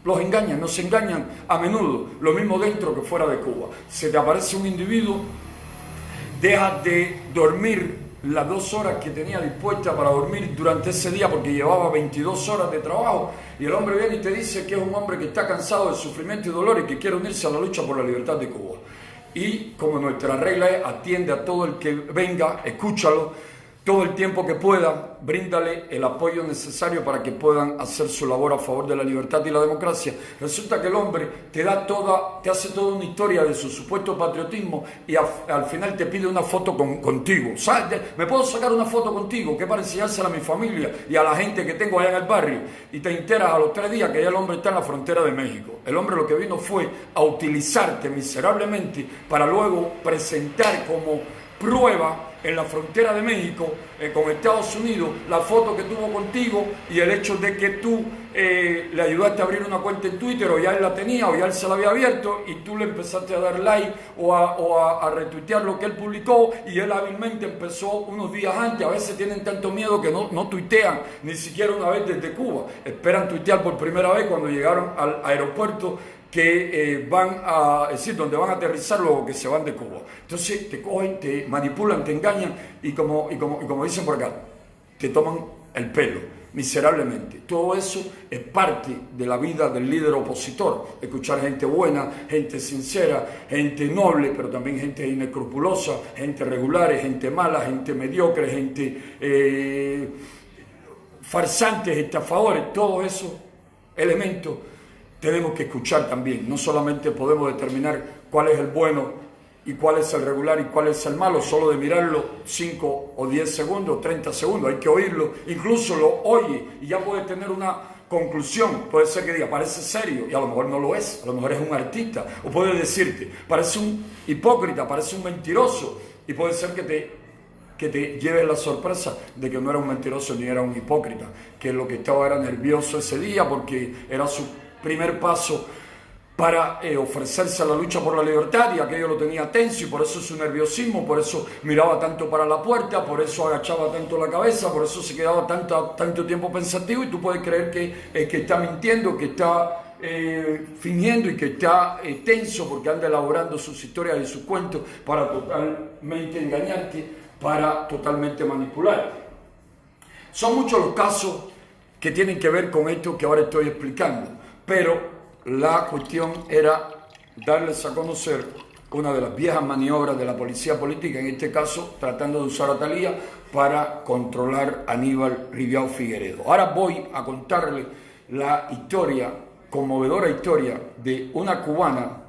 los engañan, nos engañan a menudo, lo mismo dentro que fuera de Cuba. Se te aparece un individuo, deja de dormir las 2 horas que tenía dispuesta para dormir durante ese día, porque llevaba 22 horas de trabajo, y el hombre viene y te dice que es un hombre que está cansado de sufrimiento y dolor y que quiere unirse a la lucha por la libertad de Cuba. Y como nuestra regla es, atiende a todo el que venga, escúchalo, todo el tiempo que puedan, bríndale el apoyo necesario para que puedan hacer su labor a favor de la libertad y la democracia. Resulta que el hombre te hace toda una historia de su supuesto patriotismo y al final te pide una foto contigo. ¿Sabes? ¿Me puedo sacar una foto contigo? ¿Qué para enseñársela a mi familia y a la gente que tengo allá en el barrio? Y te enteras a los 3 días que ya el hombre está en la frontera de México. El hombre lo que vino fue a utilizarte miserablemente para luego presentar como prueba en la frontera de México con Estados Unidos la foto que tuvo contigo y el hecho de que tú le ayudaste a abrir una cuenta en Twitter, o ya él la tenía o ya él se la había abierto y tú le empezaste a dar like o a retuitear lo que él publicó, y él hábilmente empezó unos días antes. A veces tienen tanto miedo que no tuitean ni siquiera una vez desde Cuba, esperan tuitear por primera vez cuando llegaron al aeropuerto que donde van a aterrizar luego que se van de Cuba. Entonces te cogen, te manipulan, te engañan y como dicen por acá, te toman el pelo miserablemente. Todo eso es parte de la vida del líder opositor. Escuchar gente buena, gente sincera, gente noble, pero también gente inescrupulosa, gente regular, gente mala, gente mediocre, gente farsantes, estafadores. Todos esos elementos tenemos que escuchar también. No solamente podemos determinar cuál es el bueno y cuál es el regular y cuál es el malo, solo de mirarlo 5 o 10 segundos, 30 segundos. Hay que oírlo, incluso lo oye y ya puede tener una conclusión. Puede ser que diga, parece serio, y a lo mejor no lo es, a lo mejor es un artista. O puede decirte, parece un hipócrita, parece un mentiroso, y puede ser que te lleves la sorpresa de que no era un mentiroso ni era un hipócrita, que lo que estaba era nervioso ese día porque era su primer paso para ofrecerse a la lucha por la libertad, y aquello lo tenía tenso, y por eso su nerviosismo, por eso miraba tanto para la puerta, por eso agachaba tanto la cabeza, por eso se quedaba tanto tiempo pensativo, y tú puedes creer que está mintiendo, que está fingiendo y que está tenso porque anda elaborando sus historias y sus cuentos para totalmente engañarte, para totalmente manipular. Son muchos los casos que tienen que ver con esto que ahora estoy explicando, pero la cuestión era darles a conocer una de las viejas maniobras de la policía política, en este caso tratando de usar a Thalía para controlar a Aníbal Ribiao Figueredo. Ahora voy a contarles la historia, conmovedora historia, de una cubana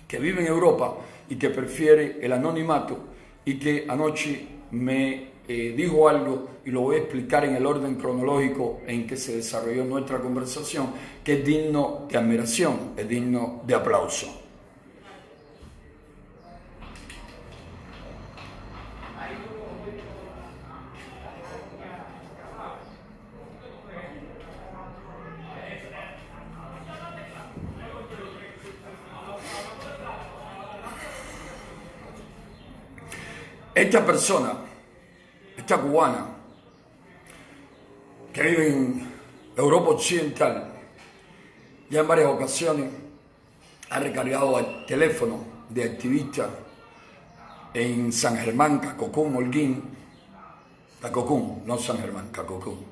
que vive en Europa y que prefiere el anonimato, y que anoche me dijo algo, y lo voy a explicar en el orden cronológico en que se desarrolló nuestra conversación, que es digno de admiración, es digno de aplauso. Esta persona, esta cubana, que vive en Europa Occidental, ya en varias ocasiones ha recargado el teléfono de activistas en San Germán, Cacocún, Holguín, Cacocún, no San Germán, Cacocún,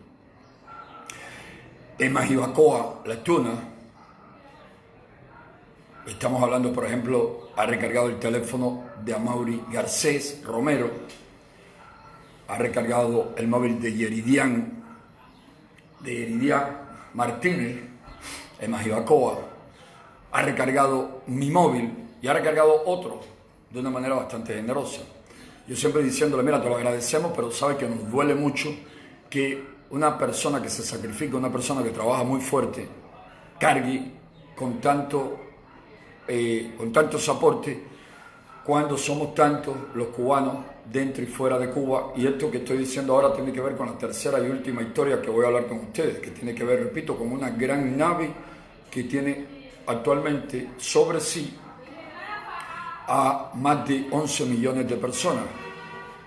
en Majibacoa, La Tuna. Estamos hablando, por ejemplo, ha recargado el teléfono de Amaury Garcés Romero, ha recargado el móvil de Yeridian Martínez en Majibacoa, ha recargado mi móvil y ha recargado otro de una manera bastante generosa. Yo siempre diciéndole, mira, te lo agradecemos, pero sabes que nos duele mucho que una persona que se sacrifica, una persona que trabaja muy fuerte, cargue con tantos aportes cuando somos tantos los cubanos dentro y fuera de Cuba. Y esto que estoy diciendo ahora tiene que ver con la tercera y última historia que voy a hablar con ustedes, que tiene que ver, repito, con una gran nave que tiene actualmente sobre sí a más de 11 millones de personas,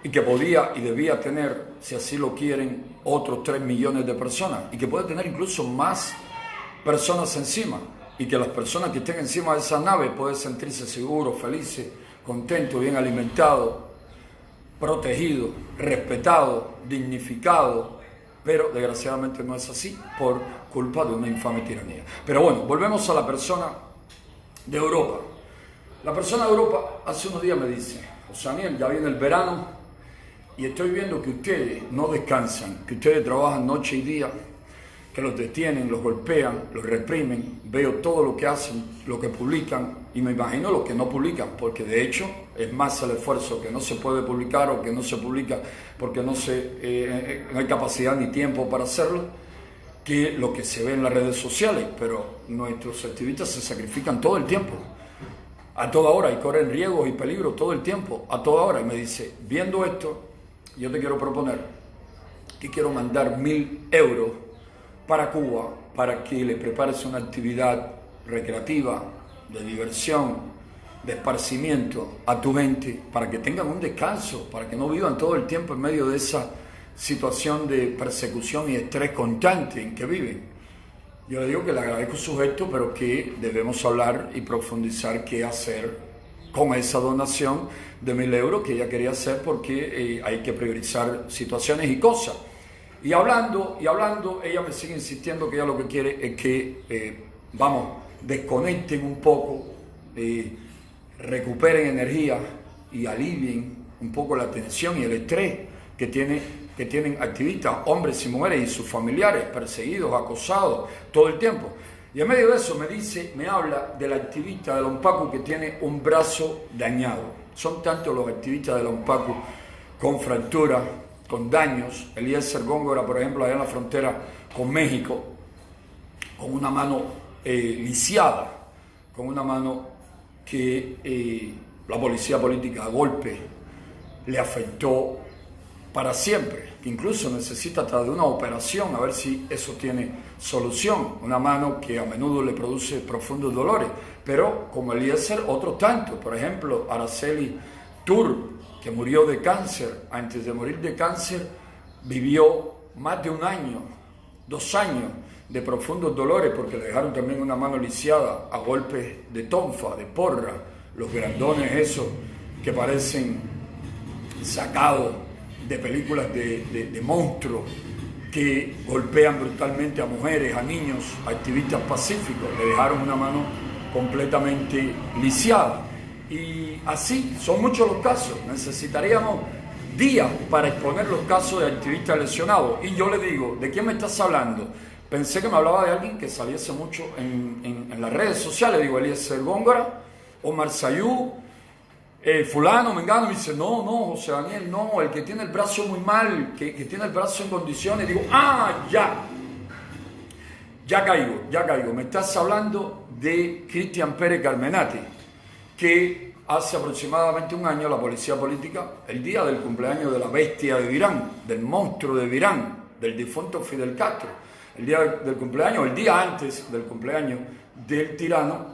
y que podía y debía tener, si así lo quieren, otros 3 millones de personas, y que puede tener incluso más personas encima, y que las personas que estén encima de esa nave pueden sentirse seguros, felices, contentos, bien alimentados, protegidos, respetados, dignificados, pero desgraciadamente no es así por culpa de una infame tiranía. Pero bueno, volvemos a la persona de Europa. La persona de Europa hace unos días me dice, José Daniel, ya viene el verano y estoy viendo que ustedes no descansan, que ustedes trabajan noche y día, que los detienen, los golpean, los reprimen, veo todo lo que hacen, lo que publican y me imagino lo que no publican, porque de hecho es más el esfuerzo que no se puede publicar o que no se publica porque no hay capacidad ni tiempo para hacerlo, que lo que se ve en las redes sociales. Pero nuestros activistas se sacrifican todo el tiempo, a toda hora, y corren riesgos y peligros todo el tiempo, a toda hora. Y me dice, viendo esto, yo te quiero proponer que quiero mandar 1.000 euros para Cuba, para que le prepares una actividad recreativa, de diversión, de esparcimiento a tu gente, para que tengan un descanso, para que no vivan todo el tiempo en medio de esa situación de persecución y estrés constante en que viven. Yo le digo que le agradezco su gesto, pero que debemos hablar y profundizar qué hacer con esa donación de 1.000 euros que ella quería hacer, porque hay que priorizar situaciones y cosas. Y hablando, ella me sigue insistiendo que ella lo que quiere es que, desconecten un poco, recuperen energía y alivien un poco la tensión y el estrés que tienen activistas, hombres y mujeres, y sus familiares perseguidos, acosados todo el tiempo. Y en medio de eso me habla del activista de la UNPACU que tiene un brazo dañado. Son tantos los activistas de la UNPACU con fracturas, con daños. Eliezer Góngora, por ejemplo, allá en la frontera con México, con una mano lisiada, con una mano que la policía política a golpe le afectó para siempre, que incluso necesita hasta de una operación a ver si eso tiene solución. Una mano que a menudo le produce profundos dolores, pero como Eliezer, otros tantos. Por ejemplo, Araceli Tur, que murió de cáncer. Antes de morir de cáncer vivió más de 1 año, 2 años de profundos dolores, porque le dejaron también una mano lisiada a golpes de tonfa, de porra, los grandones esos que parecen sacados de películas de monstruos, que golpean brutalmente a mujeres, a niños, a activistas pacíficos. Le dejaron una mano completamente lisiada. Y así, son muchos los casos. Necesitaríamos días para exponer los casos de activistas lesionados. Y yo le digo, ¿de quién me estás hablando? Pensé que me hablaba de alguien que saliese mucho en las redes sociales. Digo, Eliezer Góngora, Omar Sayú, fulano, mengano. Me dice, no, José Daniel, no, el que tiene el brazo muy mal, que tiene el brazo en condiciones. Digo, ya caigo. Me estás hablando de Cristian Pérez Carmenati, que hace aproximadamente 1 año la policía política, el día del cumpleaños de la bestia de Virán, del monstruo de Virán, del difunto Fidel Castro, el día del cumpleaños, el día antes del cumpleaños del tirano,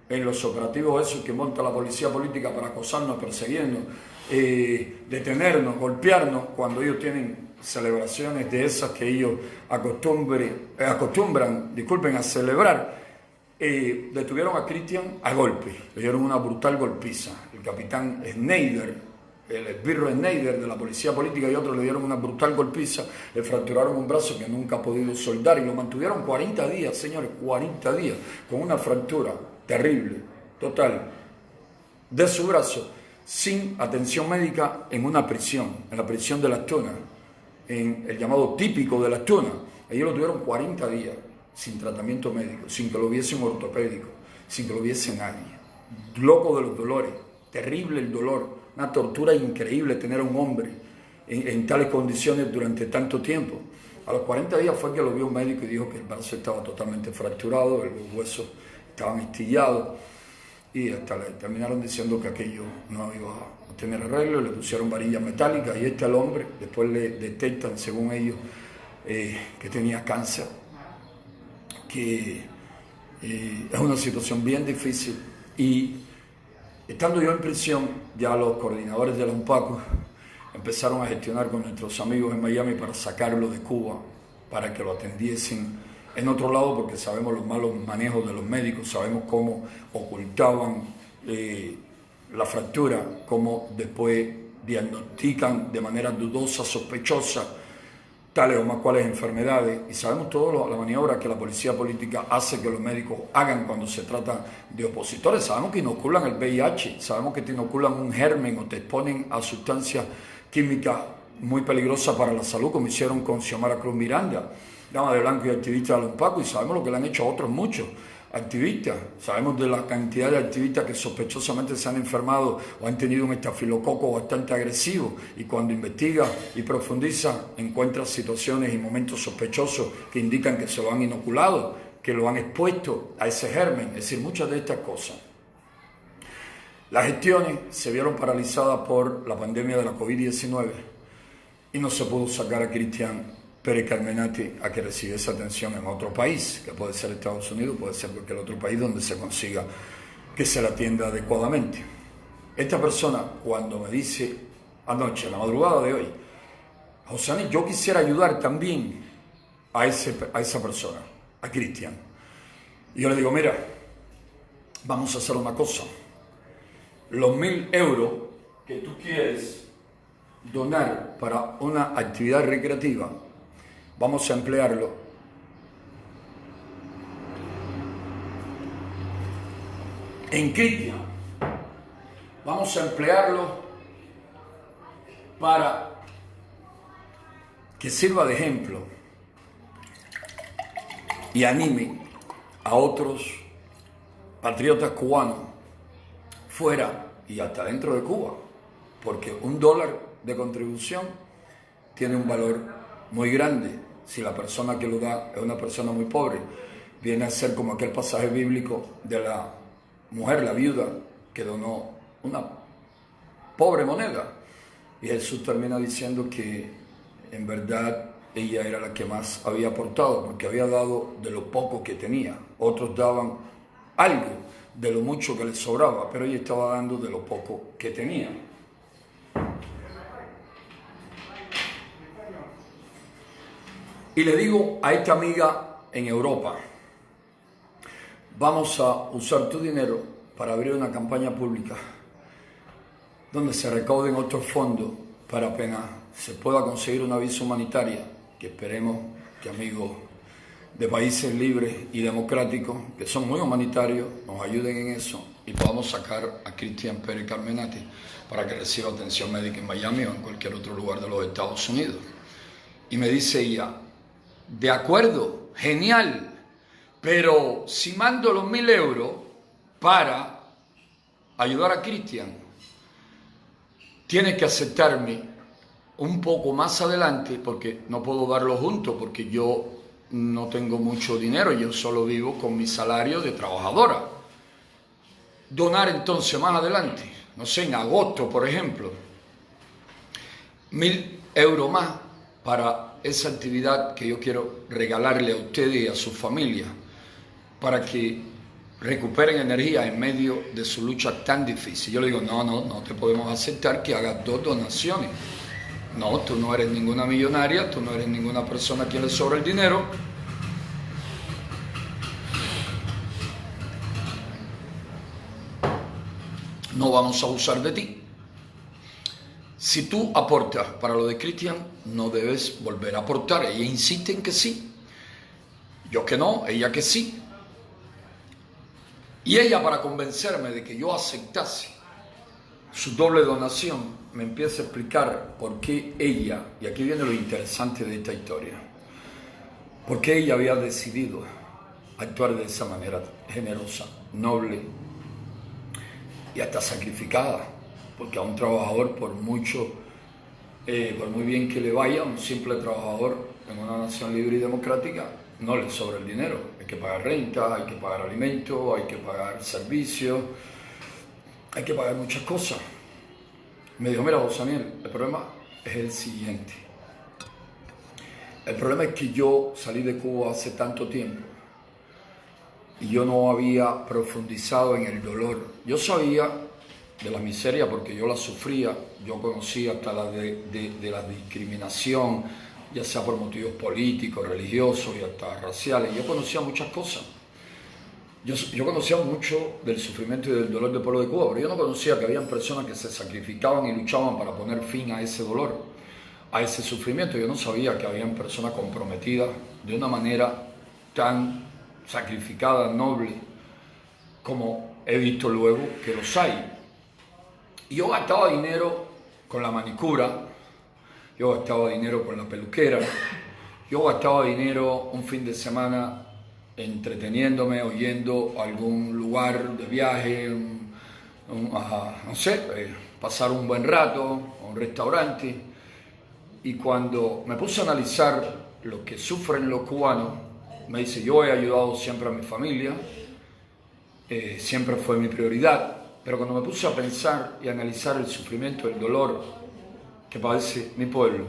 en los operativos esos que monta la policía política para acosarnos, perseguirnos, detenernos, golpearnos, cuando ellos tienen celebraciones de esas que ellos acostumbran a celebrar. Detuvieron a Cristian a golpe, le dieron una brutal golpiza. El capitán Schneider, el esbirro Schneider de la policía política, y otros le dieron una brutal golpiza, le fracturaron un brazo que nunca ha podido soldar, y lo mantuvieron 40 días, señores, 40 días, con una fractura terrible, total, de su brazo, sin atención médica, en una prisión, en la prisión de Las Tunas, en el llamado típico de Las Tunas. Ellos lo tuvieron 40 días, sin tratamiento médico, sin que lo viese un ortopédico, sin que lo viese nadie. Loco de los dolores, terrible el dolor, una tortura increíble tener a un hombre en tales condiciones durante tanto tiempo. A los 40 días fue que lo vio un médico y dijo que el brazo estaba totalmente fracturado, los huesos estaban estillados, y hasta le terminaron diciendo que aquello no iba a tener arreglo, le pusieron varillas metálicas, y al hombre después le detectan, según ellos, que tenía cáncer, que es una situación bien difícil. Y estando yo en prisión, ya los coordinadores de la UNPACU empezaron a gestionar con nuestros amigos en Miami para sacarlo de Cuba, para que lo atendiesen en otro lado, porque sabemos los malos manejos de los médicos, sabemos cómo ocultaban la fractura, cómo después diagnostican de manera dudosa, sospechosa, tales o más cuales enfermedades, y sabemos toda la maniobra que la policía política hace que los médicos hagan cuando se trata de opositores. Sabemos que inoculan el VIH, sabemos que te inoculan un germen o te exponen a sustancias químicas muy peligrosa para la salud, como hicieron con Xiomara Cruz Miranda, dama de blanco y activista de los Pacos, y sabemos lo que le han hecho a otros muchos activistas. Sabemos de la cantidad de activistas que sospechosamente se han enfermado o han tenido un estafilococo bastante agresivo, y cuando investiga y profundiza encuentra situaciones y momentos sospechosos que indican que se lo han inoculado, que lo han expuesto a ese germen, es decir, muchas de estas cosas. Las gestiones se vieron paralizadas por la pandemia de la COVID-19 y no se pudo sacar a Cristian Pérez Carmenati a que recibiese atención en otro país, que puede ser Estados Unidos, puede ser cualquier otro país donde se consiga que se la atienda adecuadamente. Esta persona, cuando me dice anoche, en la madrugada de hoy, José Daniel, yo quisiera ayudar también a esa persona, a Cristian. Y yo le digo, mira, vamos a hacer una cosa. Los 1.000 euros que tú quieres donar para una actividad recreativa, vamos a emplearlo en Cristian. Vamos a emplearlo para que sirva de ejemplo y anime a otros patriotas cubanos fuera y hasta dentro de Cuba, porque $1 de contribución tiene un valor muy grande. Si la persona que lo da es una persona muy pobre, viene a ser como aquel pasaje bíblico de la mujer, la viuda, que donó una pobre moneda. Y Jesús termina diciendo que en verdad ella era la que más había aportado, porque había dado de lo poco que tenía. Otros daban algo de lo mucho que les sobraba, pero ella estaba dando de lo poco que tenía. Y le digo a esta amiga en Europa, vamos a usar tu dinero para abrir una campaña pública donde se recauden otros fondos para apenas se pueda conseguir una visa humanitaria, que esperemos que amigos de países libres y democráticos, que son muy humanitarios, nos ayuden en eso y podamos sacar a Cristian Pérez Carmenati para que reciba atención médica en Miami o en cualquier otro lugar de los Estados Unidos. Y me dice ella, de acuerdo, genial, pero si mando los 1.000 euros para ayudar a Cristian, tienes que aceptarme un poco más adelante, porque no puedo darlo junto, porque yo no tengo mucho dinero, yo solo vivo con mi salario de trabajadora. Donar entonces más adelante, no sé, en agosto, por ejemplo, 1.000 euros más para esa actividad que yo quiero regalarle a ustedes y a su familia, para que recuperen energía en medio de su lucha tan difícil. Yo le digo, no te podemos aceptar que hagas 2 donaciones. No, tú no eres ninguna millonaria, tú no eres ninguna persona a quien le sobra el dinero. No vamos a abusar de ti. Si tú aportas para lo de Cristian, no debes volver a aportar. Ella insiste en que sí. Yo que no, ella que sí. Y ella, para convencerme de que yo aceptase su doble donación, me empieza a explicar por qué ella, y aquí viene lo interesante de esta historia, por qué ella había decidido actuar de esa manera generosa, noble y hasta sacrificada, porque a un trabajador, por muy bien que le vaya, un simple trabajador en una nación libre y democrática, no le sobra el dinero. Hay que pagar renta, hay que pagar alimentos, hay que pagar servicios, hay que pagar muchas cosas. Me dijo, mira, José Daniel, el problema es el siguiente. El problema es que yo salí de Cuba hace tanto tiempo y yo no había profundizado en el dolor. Yo sabía de la miseria porque yo la sufría, yo conocía hasta la de la discriminación, ya sea por motivos políticos, religiosos y hasta raciales. Yo conocía muchas cosas. Yo conocía mucho del sufrimiento y del dolor del pueblo de Cuba, pero yo no conocía que habían personas que se sacrificaban y luchaban para poner fin a ese dolor, a ese sufrimiento. Yo no sabía que habían personas comprometidas de una manera tan sacrificada, noble, como he visto luego que los hay. Y yo gastaba dinero con la manicura, yo gastaba dinero con la peluquera, yo gastaba dinero un fin de semana entreteniéndome o yendo a algún lugar de viaje, no sé, pasar un buen rato a un restaurante. Y cuando me puse a analizar lo que sufren los cubanos, me dice, yo he ayudado siempre a mi familia, siempre fue mi prioridad, pero cuando me puse a pensar y a analizar el sufrimiento, el dolor que padece mi pueblo,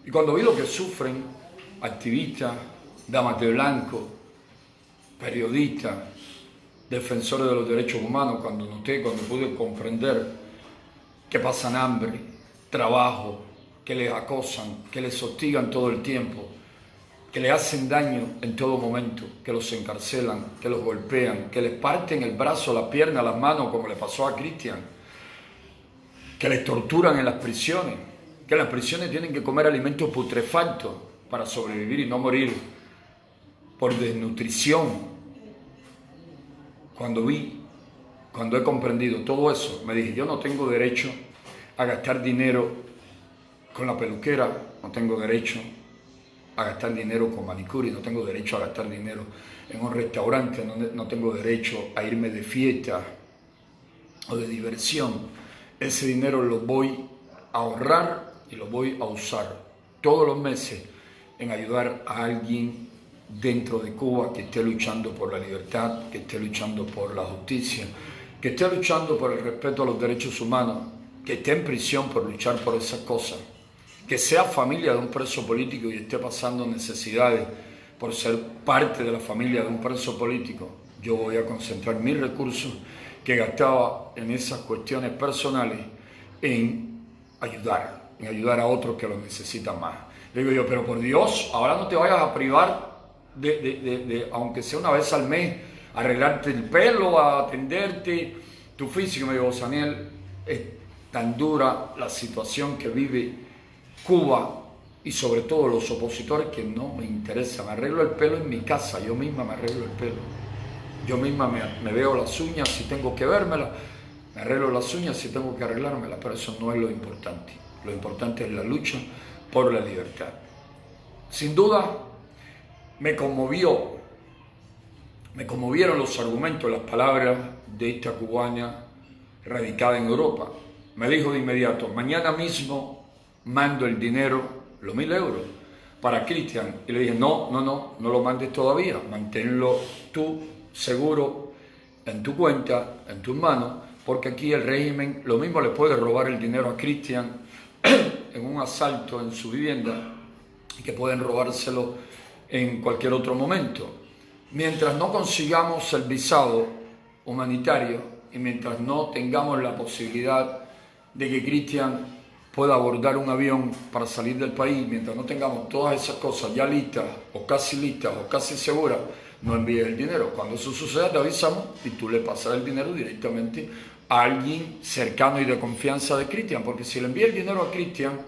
y cuando vi lo que sufren activistas, damas de blanco, periodistas, defensores de los derechos humanos, cuando pude comprender que pasan hambre, trabajo, que les acosan, que les hostigan todo el tiempo, que les hacen daño en todo momento, que los encarcelan, que los golpean, que les parten el brazo, la pierna, las manos, como le pasó a Cristian, que les torturan en las prisiones, que en las prisiones tienen que comer alimentos putrefactos para sobrevivir y no morir por desnutrición. Cuando he comprendido todo eso, me dije, yo no tengo derecho a gastar dinero con la peluquera, no tengo derecho a gastar dinero con manicure, no tengo derecho a gastar dinero en un restaurante, no tengo derecho a irme de fiesta o de diversión. Ese dinero lo voy a ahorrar y lo voy a usar todos los meses en ayudar a alguien dentro de Cuba que esté luchando por la libertad, que esté luchando por la justicia, que esté luchando por el respeto a los derechos humanos, que esté en prisión por luchar por esas cosas, que sea familia de un preso político y esté pasando necesidades por ser parte de la familia de un preso político. Yo voy a concentrar mis recursos que gastaba en esas cuestiones personales en ayudar a otros que lo necesitan más. Le digo yo, pero por Dios, ahora no te vayas a privar de aunque sea una vez al mes, arreglarte el pelo, a atenderte tu físico. Me digo, Daniel, es tan dura la situación que vive Cuba y sobre todo los opositores que no me interesa. Me arreglo el pelo en mi casa, yo misma me arreglo el pelo. Yo misma me veo las uñas si tengo que vérmelas, me arreglo las uñas si tengo que arreglármelas, pero eso no es lo importante. Lo importante es la lucha por la libertad. Sin duda, me conmovieron los argumentos, las palabras de esta cubana radicada en Europa. Me dijo de inmediato, mañana mismo mando el dinero, los 1.000 euros, para Cristian. Y le dije, no lo mandes todavía, manténlo tú seguro en tu cuenta, en tus manos, porque aquí el régimen lo mismo le puede robar el dinero a Cristian en un asalto en su vivienda y que pueden robárselo en cualquier otro momento. Mientras no consigamos el visado humanitario y mientras no tengamos la posibilidad de que Cristian pueda abordar un avión para salir del país, mientras no tengamos todas esas cosas ya listas o casi seguras, no envíes el dinero. Cuando eso suceda te avisamos y tú le pasas el dinero directamente a alguien cercano y de confianza de Cristian, porque si le envía el dinero a Cristian,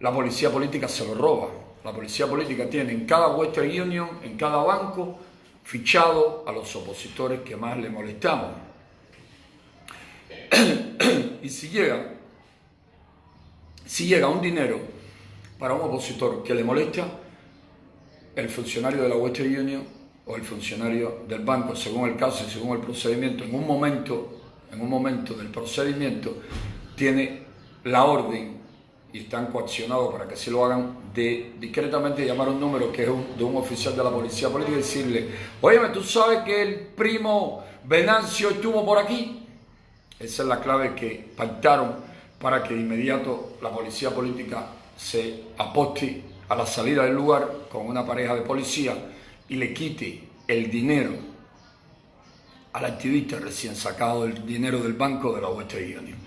la policía política se lo roba. La policía política tiene en cada Western Union, en cada banco, fichado a los opositores que más le molestamos. Y si llega un dinero para un opositor que le molesta, el funcionario de la Western Union o el funcionario del banco, según el caso y según el procedimiento, en un momento del procedimiento, tiene la orden y están coaccionados para que así lo hagan, de discretamente llamar un número que es de un oficial de la policía política y decirle, óyeme, ¿tú sabes que el primo Venancio estuvo por aquí? Esa es la clave que pactaron para que de inmediato la policía política se aposte a la salida del lugar con una pareja de policía y le quite el dinero al activista recién sacado del dinero del banco de la Western Union.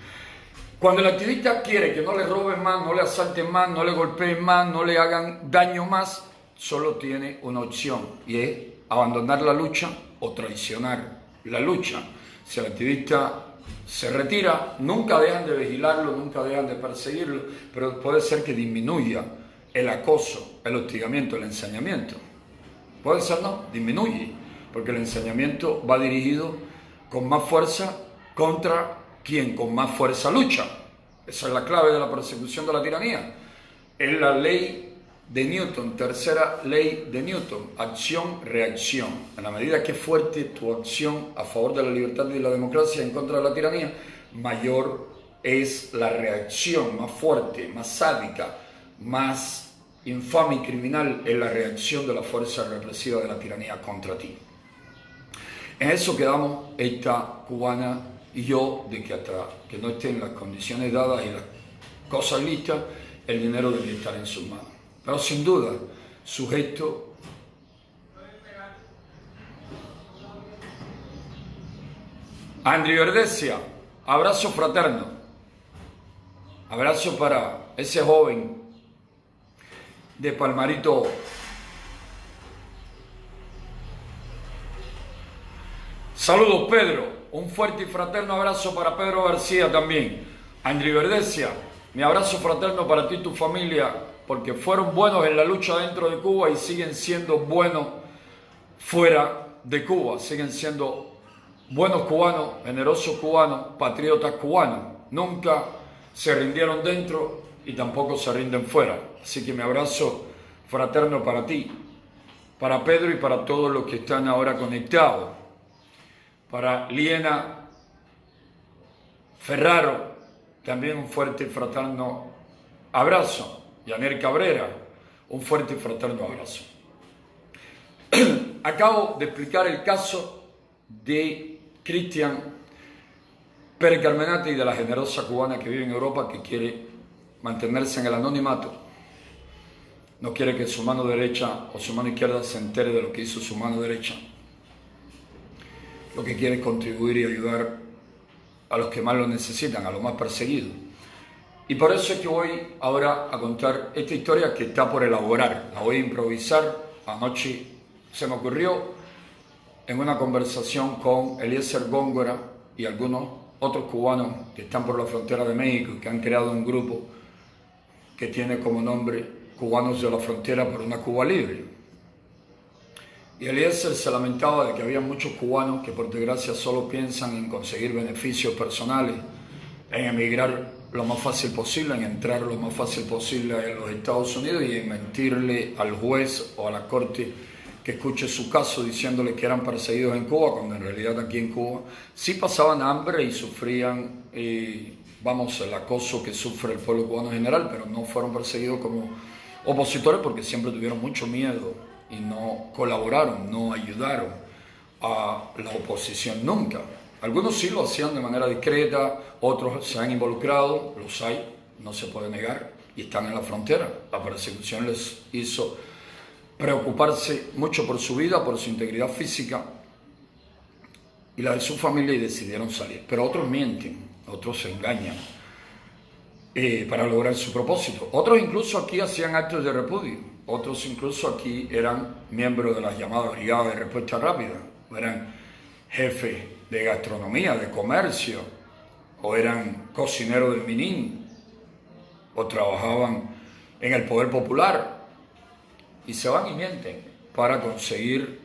Cuando el activista quiere que no le roben más, no le asalten más, no le golpeen más, no le hagan daño más, solo tiene una opción y es abandonar la lucha o traicionar la lucha. Si el activista se retira, nunca dejan de vigilarlo, nunca dejan de perseguirlo, pero puede ser que disminuya el acoso, el hostigamiento, el ensañamiento. Puede ser, no, disminuye, porque el ensañamiento va dirigido con más fuerza contra quien con más fuerza lucha. Esa es la clave de la persecución de la tiranía. Es la ley de Newton, tercera ley de Newton, acción-reacción. En la medida que es fuerte tu acción a favor de la libertad y la democracia en contra de la tiranía, mayor es la reacción, más fuerte, más sádica, más infame y criminal es la reacción de la fuerza represiva de la tiranía contra ti. En eso quedamos esta cubana y yo, de que hasta que no estén las condiciones dadas y las cosas listas, el dinero debe estar en sus manos. Pero sin duda, sujeto Andri Verdesia, abrazo fraterno, abrazo para ese joven de Palmarito. Saludos, Pedro, un fuerte y fraterno abrazo para Pedro García también. Andri Verdesia, mi abrazo fraterno para ti y tu familia, porque fueron buenos en la lucha dentro de Cuba y siguen siendo buenos fuera de Cuba, siguen siendo buenos cubanos, generosos cubanos, patriotas cubanos. Nunca se rindieron dentro y tampoco se rinden fuera. Así que mi abrazo fraterno para ti, para Pedro y para todos los que están ahora conectados. Para Liena Ferraro, también un fuerte y fraterno abrazo. Yaner Cabrera, un fuerte y fraterno abrazo. Acabo de explicar el caso de Cristian Pérez Carmenati y de la generosa cubana que vive en Europa, que quiere mantenerse en el anonimato. No quiere que su mano derecha o su mano izquierda se entere de lo que hizo su mano derecha. Lo que quiere es contribuir y ayudar a los que más lo necesitan, a los más perseguidos. Y por eso es que voy ahora a contar esta historia que está por elaborar. La voy a improvisar. Anoche se me ocurrió en una conversación con Eliezer Góngora y algunos otros cubanos que están por la frontera de México y que han creado un grupo que tiene como nombre Cubanos de la Frontera por una Cuba Libre. Y Eliezer se lamentaba de que había muchos cubanos que por desgracia solo piensan en conseguir beneficios personales, en emigrar lo más fácil posible, en entrar lo más fácil posible en los Estados Unidos y en mentirle al juez o a la corte que escuche su caso diciéndole que eran perseguidos en Cuba, cuando en realidad aquí en Cuba sí pasaban hambre y sufrían, el acoso que sufre el pueblo cubano en general, pero no fueron perseguidos como opositores porque siempre tuvieron mucho miedo y no colaboraron, no ayudaron a la oposición nunca. Algunos sí lo hacían de manera discreta, otros se han involucrado, los hay, no se puede negar, y están en la frontera. La persecución les hizo preocuparse mucho por su vida, por su integridad física y la de su familia, y decidieron salir. Pero otros mienten, otros se engañan para lograr su propósito. Otros incluso aquí hacían actos de repudio, otros incluso aquí eran miembros de las llamadas brigadas de respuesta rápida, o eran jefes de gastronomía, de comercio, o eran cocineros del Minin, o trabajaban en el poder popular, y se van y mienten para conseguir.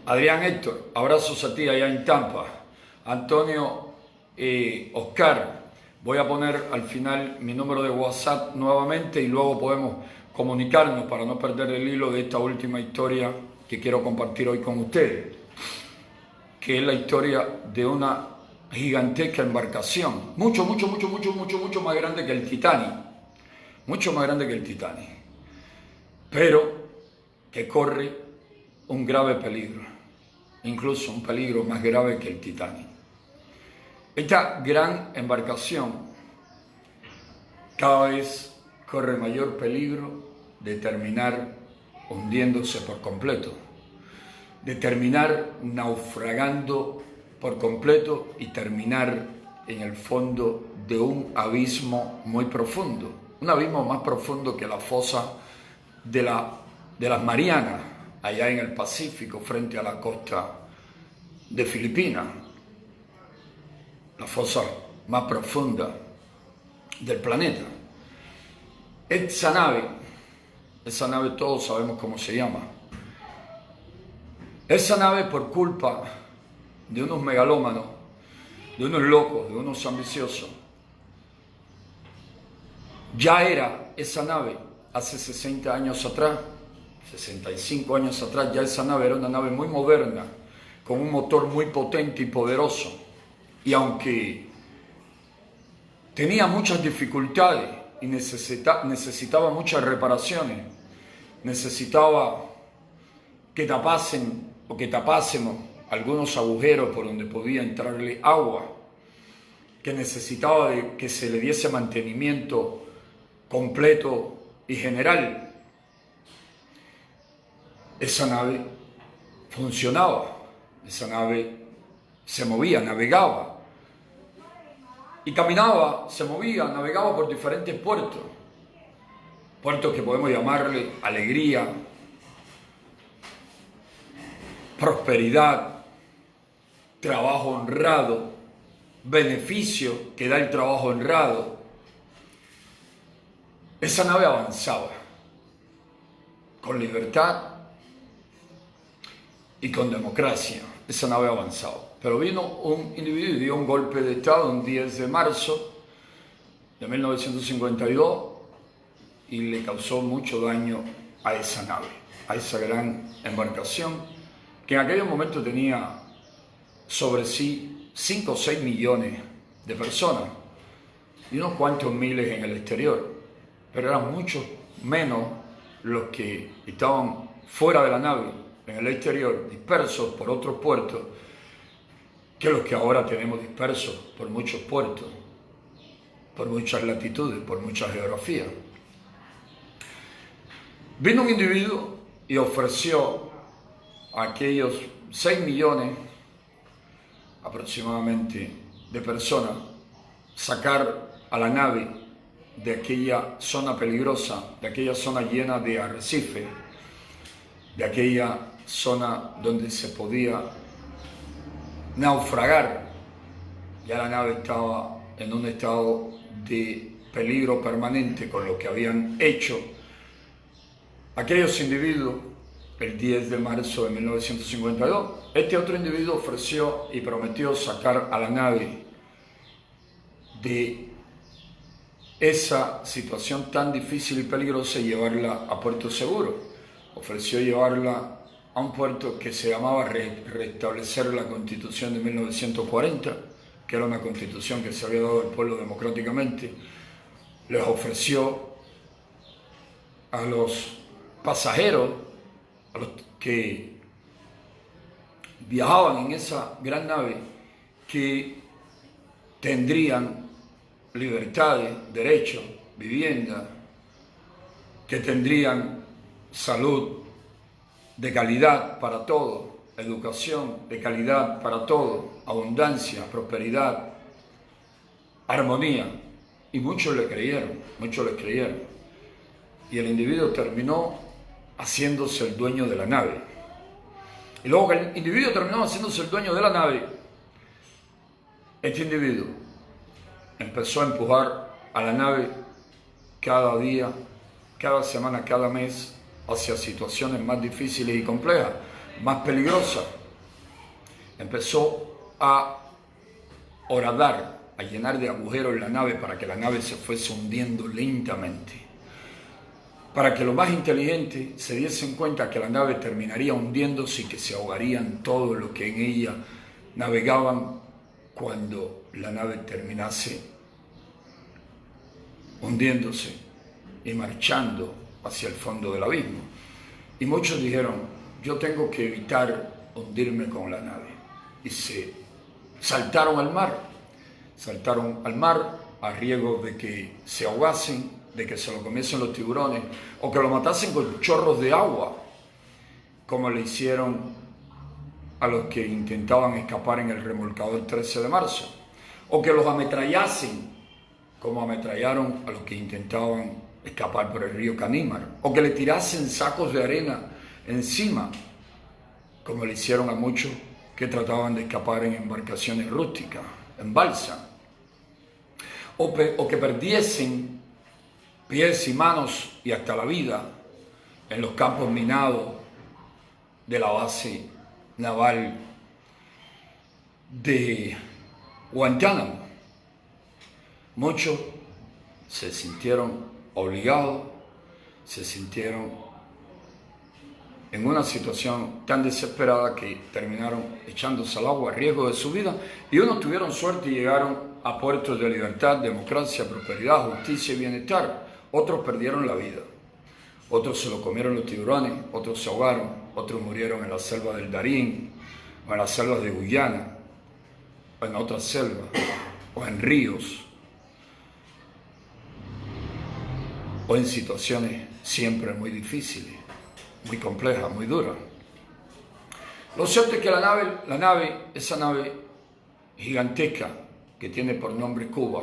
Adrián Héctor, abrazos a ti allá en Tampa. Antonio Oscar, voy a poner al final mi número de WhatsApp nuevamente y luego podemos comunicarnos para no perder el hilo de esta última historia que quiero compartir hoy con ustedes, que es la historia de una gigantesca embarcación, mucho más grande que el Titanic, mucho más grande que el Titanic, pero que corre un grave peligro, incluso un peligro más grave que el Titanic. Esta gran embarcación cada vez corre mayor peligro de terminar hundiéndose por completo, de terminar naufragando por completo y terminar en el fondo de un abismo muy profundo, un abismo más profundo que la fosa de las Marianas, allá en el Pacífico, frente a la costa de Filipinas, la fosa más profunda del planeta. Esa nave todos sabemos cómo se llama. Esa nave, por culpa de unos megalómanos, de unos locos, de unos ambiciosos, ya era esa nave hace 60 años atrás, 65 años atrás, ya esa nave era una nave muy moderna, con un motor muy potente y poderoso. Y aunque tenía muchas dificultades y necesitaba muchas reparaciones, necesitaba que tapasen o que tapásemos algunos agujeros por donde podía entrarle agua, que necesitaba de que se le diese mantenimiento completo y general. Esa nave funcionaba, esa nave se movía, navegaba y caminaba, se movía, navegaba por diferentes puertos, puertos que podemos llamarle alegría, prosperidad, trabajo honrado, beneficio que da el trabajo honrado. Esa nave avanzaba con libertad y con democracia. Esa nave avanzaba. Pero vino un individuo y dio un golpe de Estado un 10 de marzo de 1952 y le causó mucho daño a esa nave, a esa gran embarcación que en aquel momento tenía sobre sí 5 o 6 millones de personas y unos cuantos miles en el exterior, pero eran mucho menos los que estaban fuera de la nave, en el exterior, dispersos por otros puertos, que los que ahora tenemos dispersos por muchos puertos, por muchas latitudes, por muchas geografías. Vino un individuo y ofreció a aquellos 6 millones aproximadamente de personas sacar a la nave de aquella zona peligrosa, de aquella zona llena de arrecifes, de aquella zona donde se podía naufragar. Ya la nave estaba en un estado de peligro permanente con lo que habían hecho aquellos individuos el 10 de marzo de 1952. Este otro individuo ofreció y prometió sacar a la nave de esa situación tan difícil y peligrosa y llevarla a puerto seguro. Ofreció llevarla a un puerto que se llamaba restablecer la Constitución de 1940, que era una constitución que se había dado al pueblo democráticamente. Les ofreció a los pasajeros, a los que viajaban en esa gran nave, que tendrían libertades, derechos, vivienda, que tendrían salud de calidad para todo, educación de calidad para todo, abundancia, prosperidad, armonía. Y muchos le creyeron, muchos le creyeron. Y el individuo terminó haciéndose el dueño de la nave. Y luego que el individuo terminó haciéndose el dueño de la nave, este individuo empezó a empujar a la nave cada día, cada semana, cada mes, hacia situaciones más difíciles y complejas, más peligrosas. Empezó a horadar, a llenar de agujeros la nave para que la nave se fuese hundiendo lentamente, para que los más inteligentes se diesen cuenta que la nave terminaría hundiéndose y que se ahogarían todos los que en ella navegaban cuando la nave terminase hundiéndose y marchando hacia el fondo del abismo. Y muchos dijeron, yo tengo que evitar hundirme con la nave. Y se saltaron al mar a riesgo de que se ahogasen, de que se lo comiesen los tiburones o que lo matasen con chorros de agua, como le hicieron a los que intentaban escapar en el remolcador 13 de marzo, o que los ametrallasen como ametrallaron a los que intentaban escapar por el río Canímar, o que le tirasen sacos de arena encima, como le hicieron a muchos que trataban de escapar en embarcaciones rústicas, en balsa, o que perdiesen pies y manos y hasta la vida en los campos minados de la base naval de Guantánamo. Muchos se sintieron obligados, se sintieron en una situación tan desesperada que terminaron echándose al agua a riesgo de su vida, y unos tuvieron suerte y llegaron a puertos de libertad, democracia, prosperidad, justicia y bienestar. Otros perdieron la vida, otros se lo comieron los tiburones, otros se ahogaron, otros murieron en la selva del Darién, o en las selvas de Guyana, o en otras selvas, o en ríos, o en situaciones siempre muy difíciles, muy complejas, muy duras. Lo cierto es que esa nave gigantesca que tiene por nombre Cuba,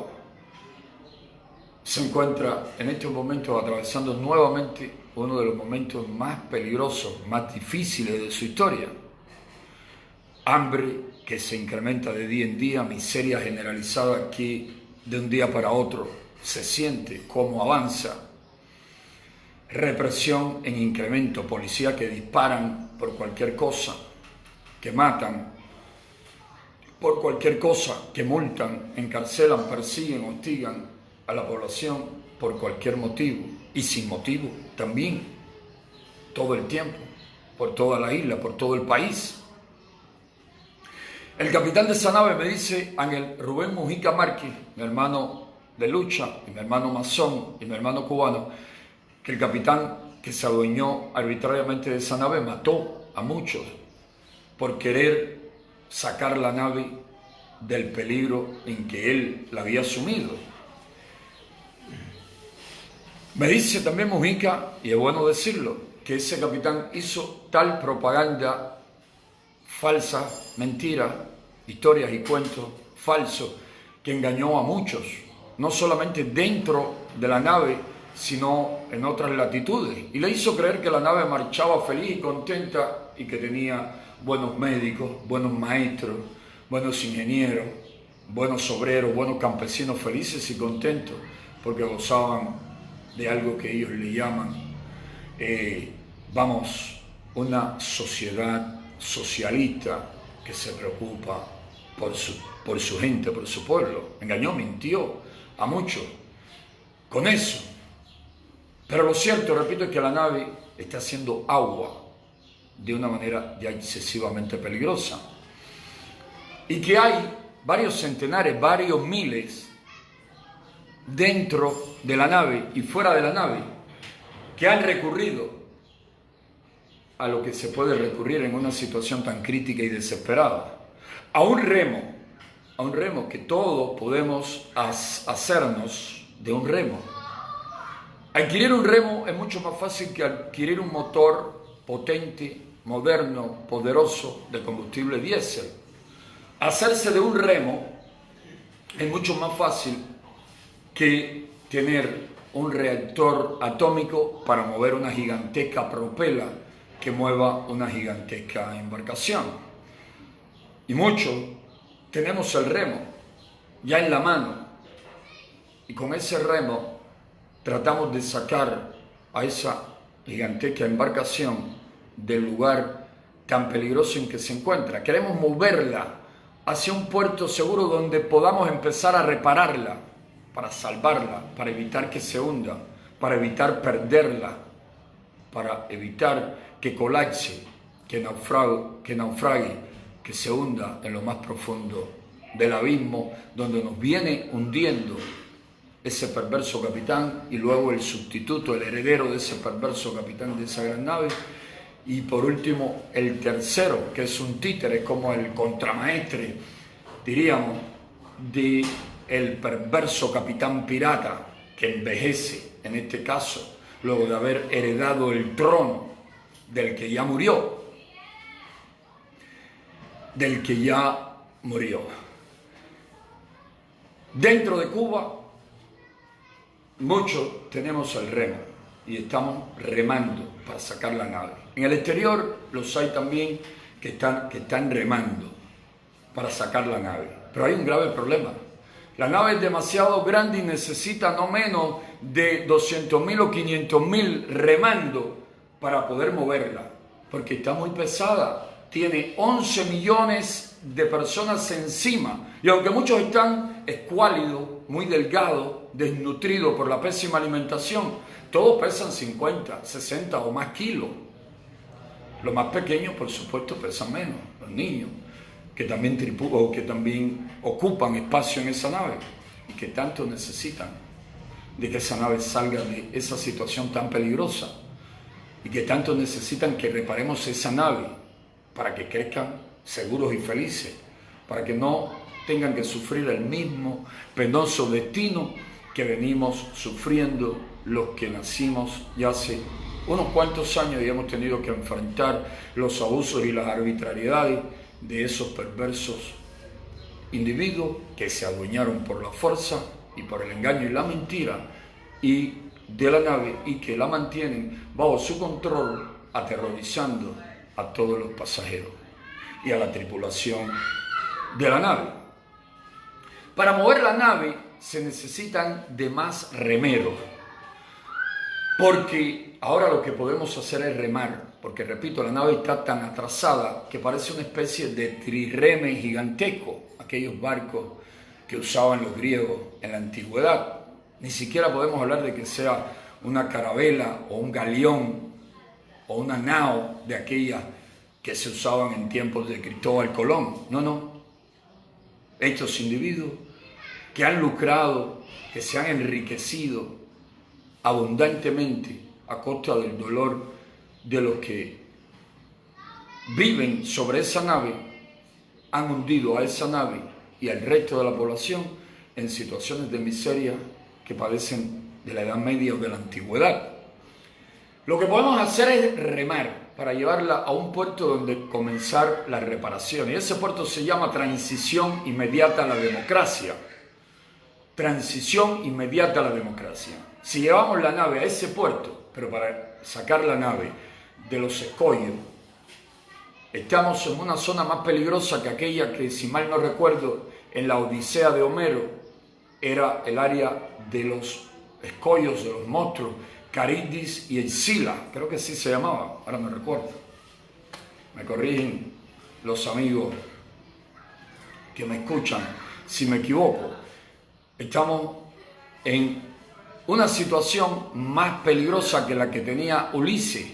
se encuentra en estos momentos atravesando nuevamente uno de los momentos más peligrosos, más difíciles de su historia. Hambre que se incrementa de día en día, miseria generalizada que de un día para otro se siente cómo avanza, represión en incremento, policía que disparan por cualquier cosa, que matan por cualquier cosa, que multan, encarcelan, persiguen, hostigan a la población por cualquier motivo y sin motivo también, todo el tiempo, por toda la isla, por todo el país. El capitán de esa nave me dice, Ángel Rubén Mujica Márquez, mi hermano de lucha, y mi hermano masón, y mi hermano cubano, que el capitán que se adueñó arbitrariamente de esa nave mató a muchos por querer sacar la nave del peligro en que él la había sumido. Me dice también Mujica, y es bueno decirlo, que ese capitán hizo tal propaganda falsa, mentira, historias y cuentos falsos, que engañó a muchos, no solamente dentro de la nave, sino en otras latitudes, y le hizo creer que la nave marchaba feliz y contenta y que tenía buenos médicos, buenos maestros, buenos ingenieros, buenos obreros, buenos campesinos felices y contentos porque gozaban de algo que ellos le llaman, una sociedad socialista que se preocupa por su gente, por su pueblo. Engañó, mintió a muchos con eso. Pero lo cierto, repito, es que la nave está haciendo agua de una manera ya excesivamente peligrosa. Y que hay varios centenares, varios miles dentro de la nave y fuera de la nave que han recurrido a lo que se puede recurrir en una situación tan crítica y desesperada. A un remo que todos podemos hacernos de un remo. Adquirir un remo es mucho más fácil que adquirir un motor potente, moderno, poderoso de combustible diésel. Hacerse de un remo es mucho más fácil que tener un reactor atómico para mover una gigantesca propela que mueva una gigantesca embarcación. Y muchos tenemos el remo ya en la mano y con ese remo tratamos de sacar a esa gigantesca embarcación del lugar tan peligroso en que se encuentra. Queremos moverla hacia un puerto seguro donde podamos empezar a repararla, para salvarla, para evitar que se hunda, para evitar perderla, para evitar que colapse, que naufrague, que se hunda en lo más profundo del abismo donde nos viene hundiendo ese perverso capitán y luego el sustituto, el heredero de ese perverso capitán de esa gran nave. Y por último, el tercero, que es un títere, como el contramaestre, diríamos, de el perverso capitán pirata que envejece, en este caso, luego de haber heredado el trono del que ya murió. Dentro de Cuba, muchos tenemos el remo y estamos remando para sacar la nave. En el exterior los hay también que están remando para sacar la nave. Pero hay un grave problema. La nave es demasiado grande y necesita no menos de 200.000 o 500.000 remando para poder moverla, porque está muy pesada. Tiene 11 millones de personas encima. Y aunque muchos están escuálidos, muy delgados, desnutridos por la pésima alimentación, todos pesan 50, 60 o más kilos. Los más pequeños, por supuesto, pesan menos, los niños, que también ocupan espacio en esa nave y que tanto necesitan de que esa nave salga de esa situación tan peligrosa y que tanto necesitan que reparemos esa nave para que crezcan seguros y felices, para que no tengan que sufrir el mismo penoso destino que venimos sufriendo los que nacimos ya hace unos cuantos años y hemos tenido que enfrentar los abusos y las arbitrariedades de esos perversos individuos que se adueñaron por la fuerza y por el engaño y la mentira y de la nave y que la mantienen bajo su control, aterrorizando a todos los pasajeros y a la tripulación de la nave. Para mover la nave se necesitan de más remeros, porque ahora lo que podemos hacer es remar, porque repito, la nave está tan atrasada que parece una especie de trireme gigantesco, aquellos barcos que usaban los griegos en la antigüedad. Ni siquiera podemos hablar de que sea una carabela o un galeón o una nao de aquellas que se usaban en tiempos de Cristóbal Colón. No. Estos individuos que han lucrado, que se han enriquecido abundantemente a costa del dolor de los que viven sobre esa nave, han hundido a esa nave y al resto de la población en situaciones de miseria que padecen de la Edad Media o de la Antigüedad. Lo que podemos hacer es remar para llevarla a un puerto donde comenzar la reparación. Y ese puerto se llama transición inmediata a la democracia. Transición inmediata a la democracia. Si llevamos la nave a ese puerto, pero para sacar la nave de los escollos, estamos en una zona más peligrosa que aquella que, si mal no recuerdo, en la Odisea de Homero, era el área de los escollos, de los monstruos, Caridis y Escila, creo que así se llamaba, ahora no recuerdo. Me corrigen los amigos que me escuchan si me equivoco. Estamos en una situación más peligrosa que la que tenía Ulises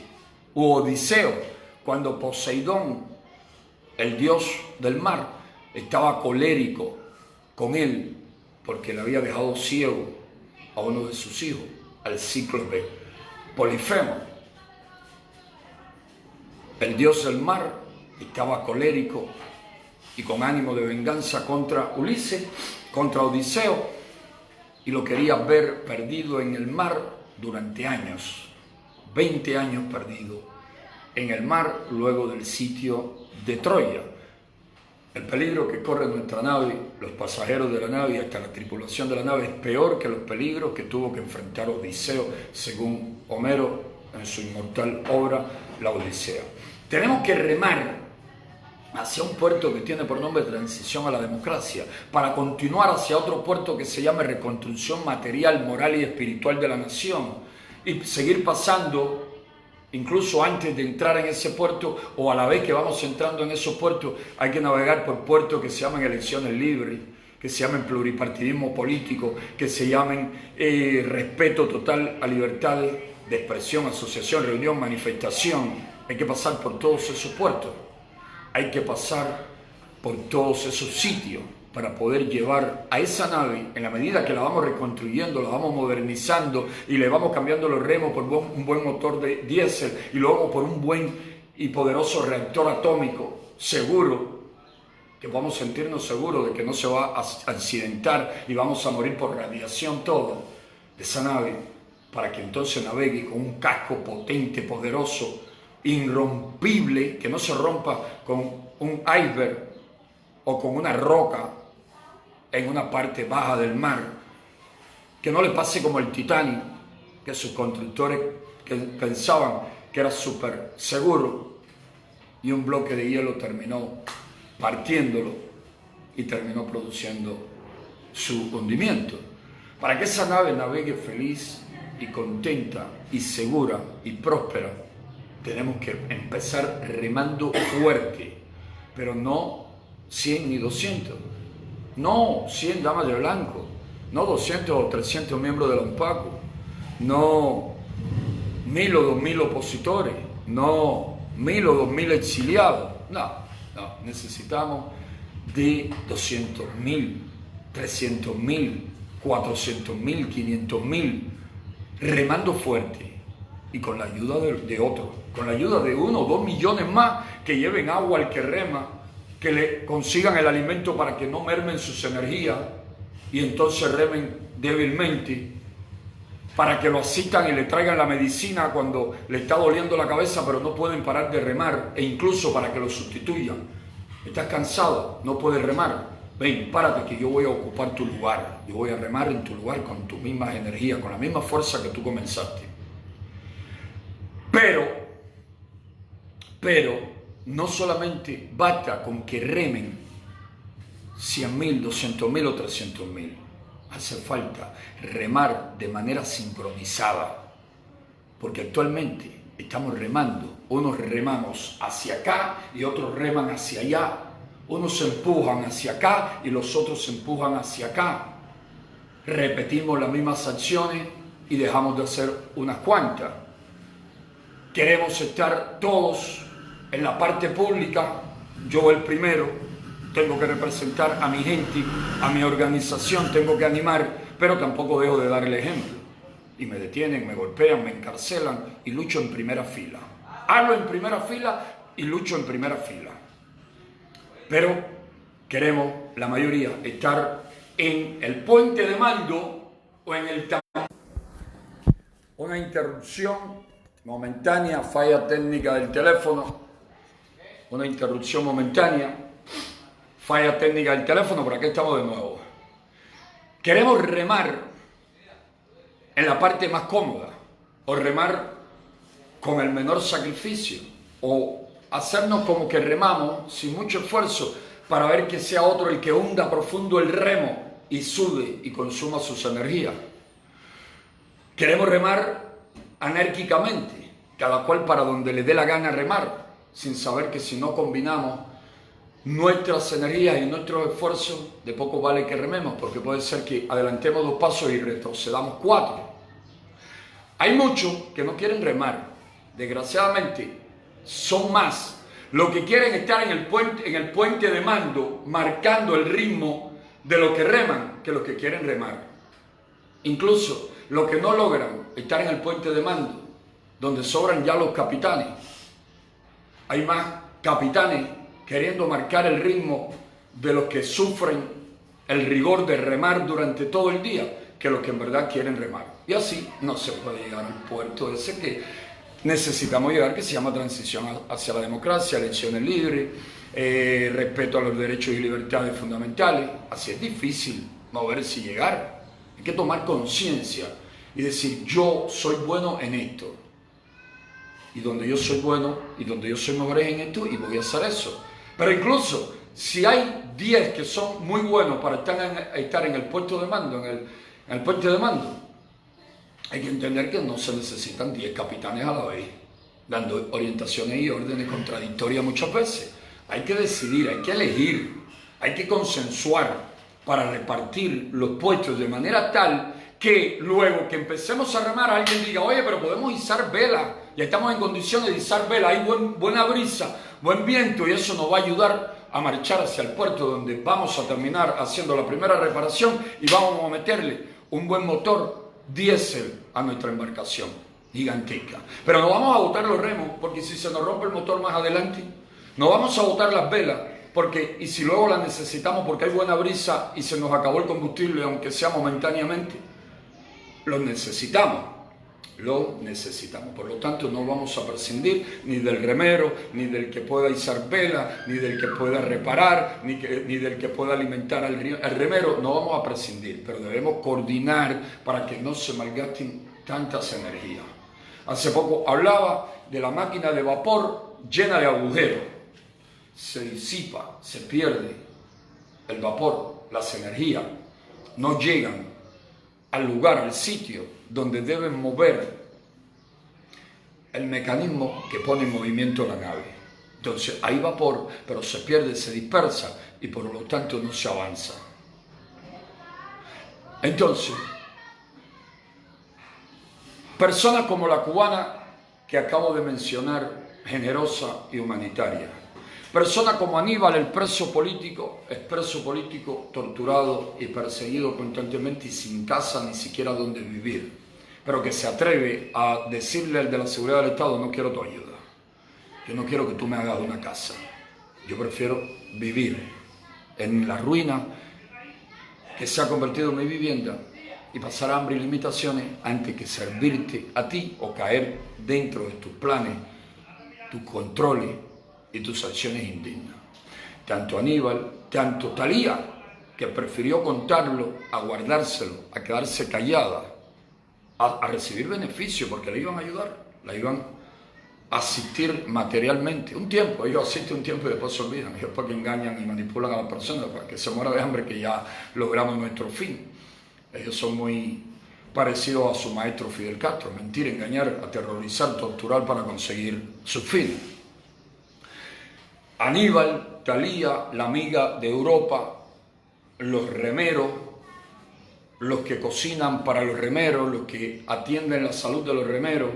u Odiseo, cuando Poseidón, el dios del mar, estaba colérico con él porque le había dejado ciego a uno de sus hijos, al cíclope Polifemo. El dios del mar estaba colérico y con ánimo de venganza contra Ulises, contra Odiseo, y lo quería ver perdido en el mar durante años, 20 años perdido en el mar luego del sitio de Troya. El peligro que corre nuestra nave, los pasajeros de la nave y hasta la tripulación de la nave es peor que los peligros que tuvo que enfrentar Odiseo, según Homero en su inmortal obra La Odisea. Tenemos que remar hacia un puerto que tiene por nombre Transición a la Democracia, para continuar hacia otro puerto que se llama Reconstrucción Material, Moral y Espiritual de la Nación, y seguir pasando. Incluso antes de entrar en ese puerto o a la vez que vamos entrando en esos puertos, hay que navegar por puertos que se llaman elecciones libres, que se llamen pluripartidismo político, que se llamen respeto total a libertades de expresión, asociación, reunión, manifestación. Hay que pasar por todos esos puertos, hay que pasar por todos esos sitios para poder llevar a esa nave, en la medida que la vamos reconstruyendo, la vamos modernizando y le vamos cambiando los remos por un buen motor de diésel y luego por un buen y poderoso reactor atómico seguro, que podamos sentirnos seguros de que no se va a accidentar y vamos a morir por radiación todo, de esa nave, para que entonces navegue con un casco potente, poderoso, irrompible, que no se rompa con un iceberg o con una roca en una parte baja del mar, que no le pase como el Titanic, que sus constructores pensaban que era súper seguro y un bloque de hielo terminó partiéndolo y terminó produciendo su hundimiento. Para que esa nave navegue feliz y contenta y segura y próspera, tenemos que empezar remando fuerte, pero no 100 ni 200. No 100 damas de blanco, no 200 o 300 miembros de la UNPACU, no 1000 o 2000 opositores, no 1000 o 2000 exiliados. No, necesitamos de 200.000, 300.000, 400.000, 500.000, remando fuerte y con la ayuda de otros, con la ayuda de 1 o 2 millones más que lleven agua al que rema, que le consigan el alimento para que no mermen sus energías y entonces remen débilmente, para que lo asistan y le traigan la medicina cuando le está doliendo la cabeza pero no pueden parar de remar, e incluso para que lo sustituyan. Estás cansado, no puedes remar, ven, párate que yo voy a ocupar tu lugar, yo voy a remar en tu lugar con tus mismas energías, con la misma fuerza que tú comenzaste. Pero no solamente basta con que remen 100.000, 200.000 o 300.000. Hace falta remar de manera sincronizada, porque actualmente estamos remando, unos remamos hacia acá y otros reman hacia allá, unos se empujan hacia acá y los otros se empujan hacia acá. Repetimos las mismas acciones y dejamos de hacer unas cuantas. Queremos estar todos en la parte pública, yo el primero, tengo que representar a mi gente, a mi organización, tengo que animar, pero tampoco dejo de dar el ejemplo. Y me detienen, me golpean, me encarcelan y lucho en primera fila. Hablo en primera fila y lucho en primera fila. Pero queremos, la mayoría, estar en el puente de mando o en el tamaño. Una interrupción momentánea, falla técnica del teléfono. Una interrupción momentánea, falla técnica del teléfono, pero aquí estamos de nuevo. Queremos remar en la parte más cómoda, o remar con el menor sacrificio, o hacernos como que remamos sin mucho esfuerzo para ver que sea otro el que hunda profundo el remo y sude y consuma sus energías. Queremos remar anárquicamente, cada cual para donde le dé la gana remar, sin saber que si no combinamos nuestras energías y nuestros esfuerzos, de poco vale que rememos, porque puede ser que adelantemos 2 pasos y retrocedamos 4. Hay muchos que no quieren remar, desgraciadamente son más los que quieren estar en el puente de mando, marcando el ritmo de lo que reman, que los que quieren remar. Incluso los que no logran estar en el puente de mando, donde sobran ya los capitanes. Hay más capitanes queriendo marcar el ritmo de los que sufren el rigor de remar durante todo el día, que los que en verdad quieren remar. Y así no se puede llegar al puerto ese que necesitamos llegar, que se llama transición hacia la democracia, elecciones libres, respeto a los derechos y libertades fundamentales. Así es difícil moverse y llegar. Hay que tomar conciencia y decir, yo soy bueno en esto. Y donde yo soy bueno y donde yo soy mejor en esto, y voy a hacer eso. Pero incluso si hay 10 que son muy buenos para estar en el puesto de mando, en el puente de mando, hay que entender que no se necesitan 10 capitanes a la vez, dando orientaciones y órdenes contradictorias muchas veces. Hay que decidir, hay que elegir, hay que consensuar para repartir los puestos de manera tal que luego que empecemos a remar alguien diga, oye, pero podemos izar vela, ya estamos en condiciones de izar vela, hay buena brisa, buen viento, y eso nos va a ayudar a marchar hacia el puerto, donde vamos a terminar haciendo la primera reparación y vamos a meterle un buen motor diésel a nuestra embarcación gigantesca. Pero no vamos a botar los remos, porque si se nos rompe el motor más adelante, no vamos a botar las velas, porque y si luego las necesitamos porque hay buena brisa y se nos acabó el combustible, aunque sea momentáneamente, lo necesitamos. Por lo tanto, no vamos a prescindir ni del remero, ni del que pueda izar vela, ni del que pueda reparar, ni del que pueda alimentar al remero. No vamos a prescindir, pero debemos coordinar para que no se malgasten tantas energías. Hace poco hablaba de la máquina de vapor llena de agujeros. Se disipa, se pierde el vapor, las energías no llegan al lugar, al sitio donde deben mover el mecanismo que pone en movimiento la nave. Entonces hay vapor, pero se pierde, se dispersa y por lo tanto no se avanza. Entonces, personas como la cubana que acabo de mencionar, generosa y humanitaria. Personas como Aníbal, el preso político, torturado y perseguido constantemente y sin casa ni siquiera donde vivir, pero que se atreve a decirle al de la seguridad del Estado: no quiero tu ayuda, yo no quiero que tú me hagas una casa, yo prefiero vivir en la ruina que se ha convertido en mi vivienda y pasar hambre y limitaciones antes que servirte a ti o caer dentro de tus planes, tus controles y tus acciones indignas. Tanto Aníbal, tanto Talía, que prefirió contarlo, a guardárselo, a quedarse callada, a recibir beneficio porque le iban a ayudar, la iban a asistir materialmente. Un tiempo, ellos asisten un tiempo y después se olvidan. Ellos porque engañan y manipulan a las personas para que se muera de hambre, que ya logramos nuestro fin. Ellos son muy parecidos a su maestro Fidel Castro: mentir, engañar, aterrorizar, torturar para conseguir sus fines. Aníbal, Talía, la amiga de Europa, los remeros, los que cocinan para los remeros, los que atienden la salud de los remeros,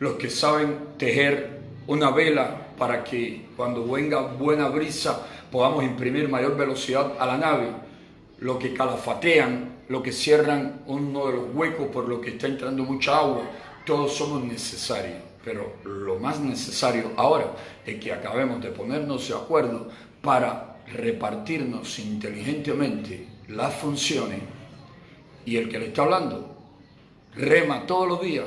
los que saben tejer una vela para que cuando venga buena brisa podamos imprimir mayor velocidad a la nave, los que calafatean, los que cierran uno de los huecos por lo que está entrando mucha agua. Todos somos necesarios, pero lo más necesario ahora es que acabemos de ponernos de acuerdo para repartirnos inteligentemente las funciones, y el que le está hablando rema todos los días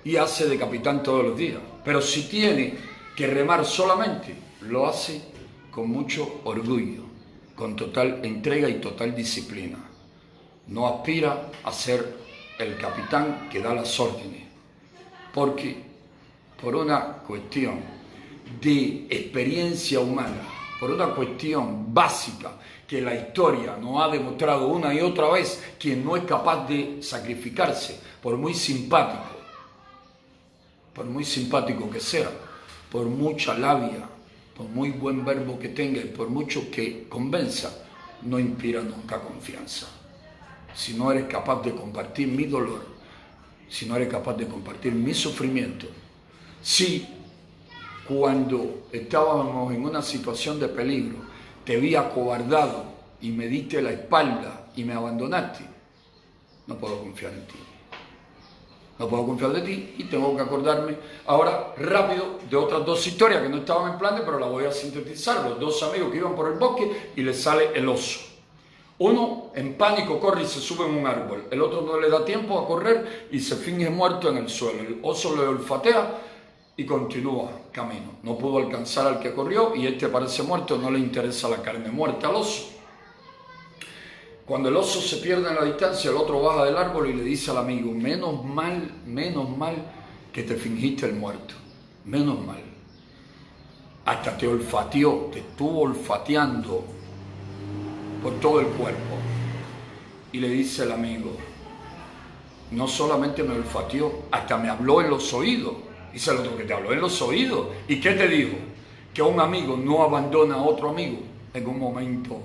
y hace de capitán todos los días, pero si tiene que remar solamente, lo hace con mucho orgullo, con total entrega y total disciplina. No aspira a ser el capitán que da las órdenes, porque por una cuestión de experiencia humana, por una cuestión básica que la historia nos ha demostrado una y otra vez, quien no es capaz de sacrificarse, por muy simpático que sea, por mucha labia, por muy buen verbo que tenga y por mucho que convenza, no inspira nunca confianza. Si no eres capaz de compartir mi dolor, si no eres capaz de compartir mi sufrimiento, si cuando estábamos en una situación de peligro te vi acobardado y me diste la espalda y me abandonaste, no puedo confiar en ti. No puedo confiar de ti y tengo que acordarme ahora rápido de otras dos historias que no estaban en planes, pero las voy a sintetizar. Los dos amigos que iban por el bosque y les sale el oso. Uno en pánico corre y se sube en un árbol. El otro no le da tiempo a correr y se finge muerto en el suelo. El oso le olfatea y continúa camino. No pudo alcanzar al que corrió y este parece muerto, no le interesa la carne muerta al oso. Cuando el oso se pierde en la distancia, el otro baja del árbol y le dice al amigo: menos mal que te fingiste el muerto, menos mal. Hasta te olfateó, te estuvo olfateando por todo el cuerpo. Y le dice el amigo: no solamente me olfateó, hasta me habló en los oídos. Dice el otro: que te habló en los oídos. ¿Y qué te dijo? Que un amigo no abandona a otro amigo en un momento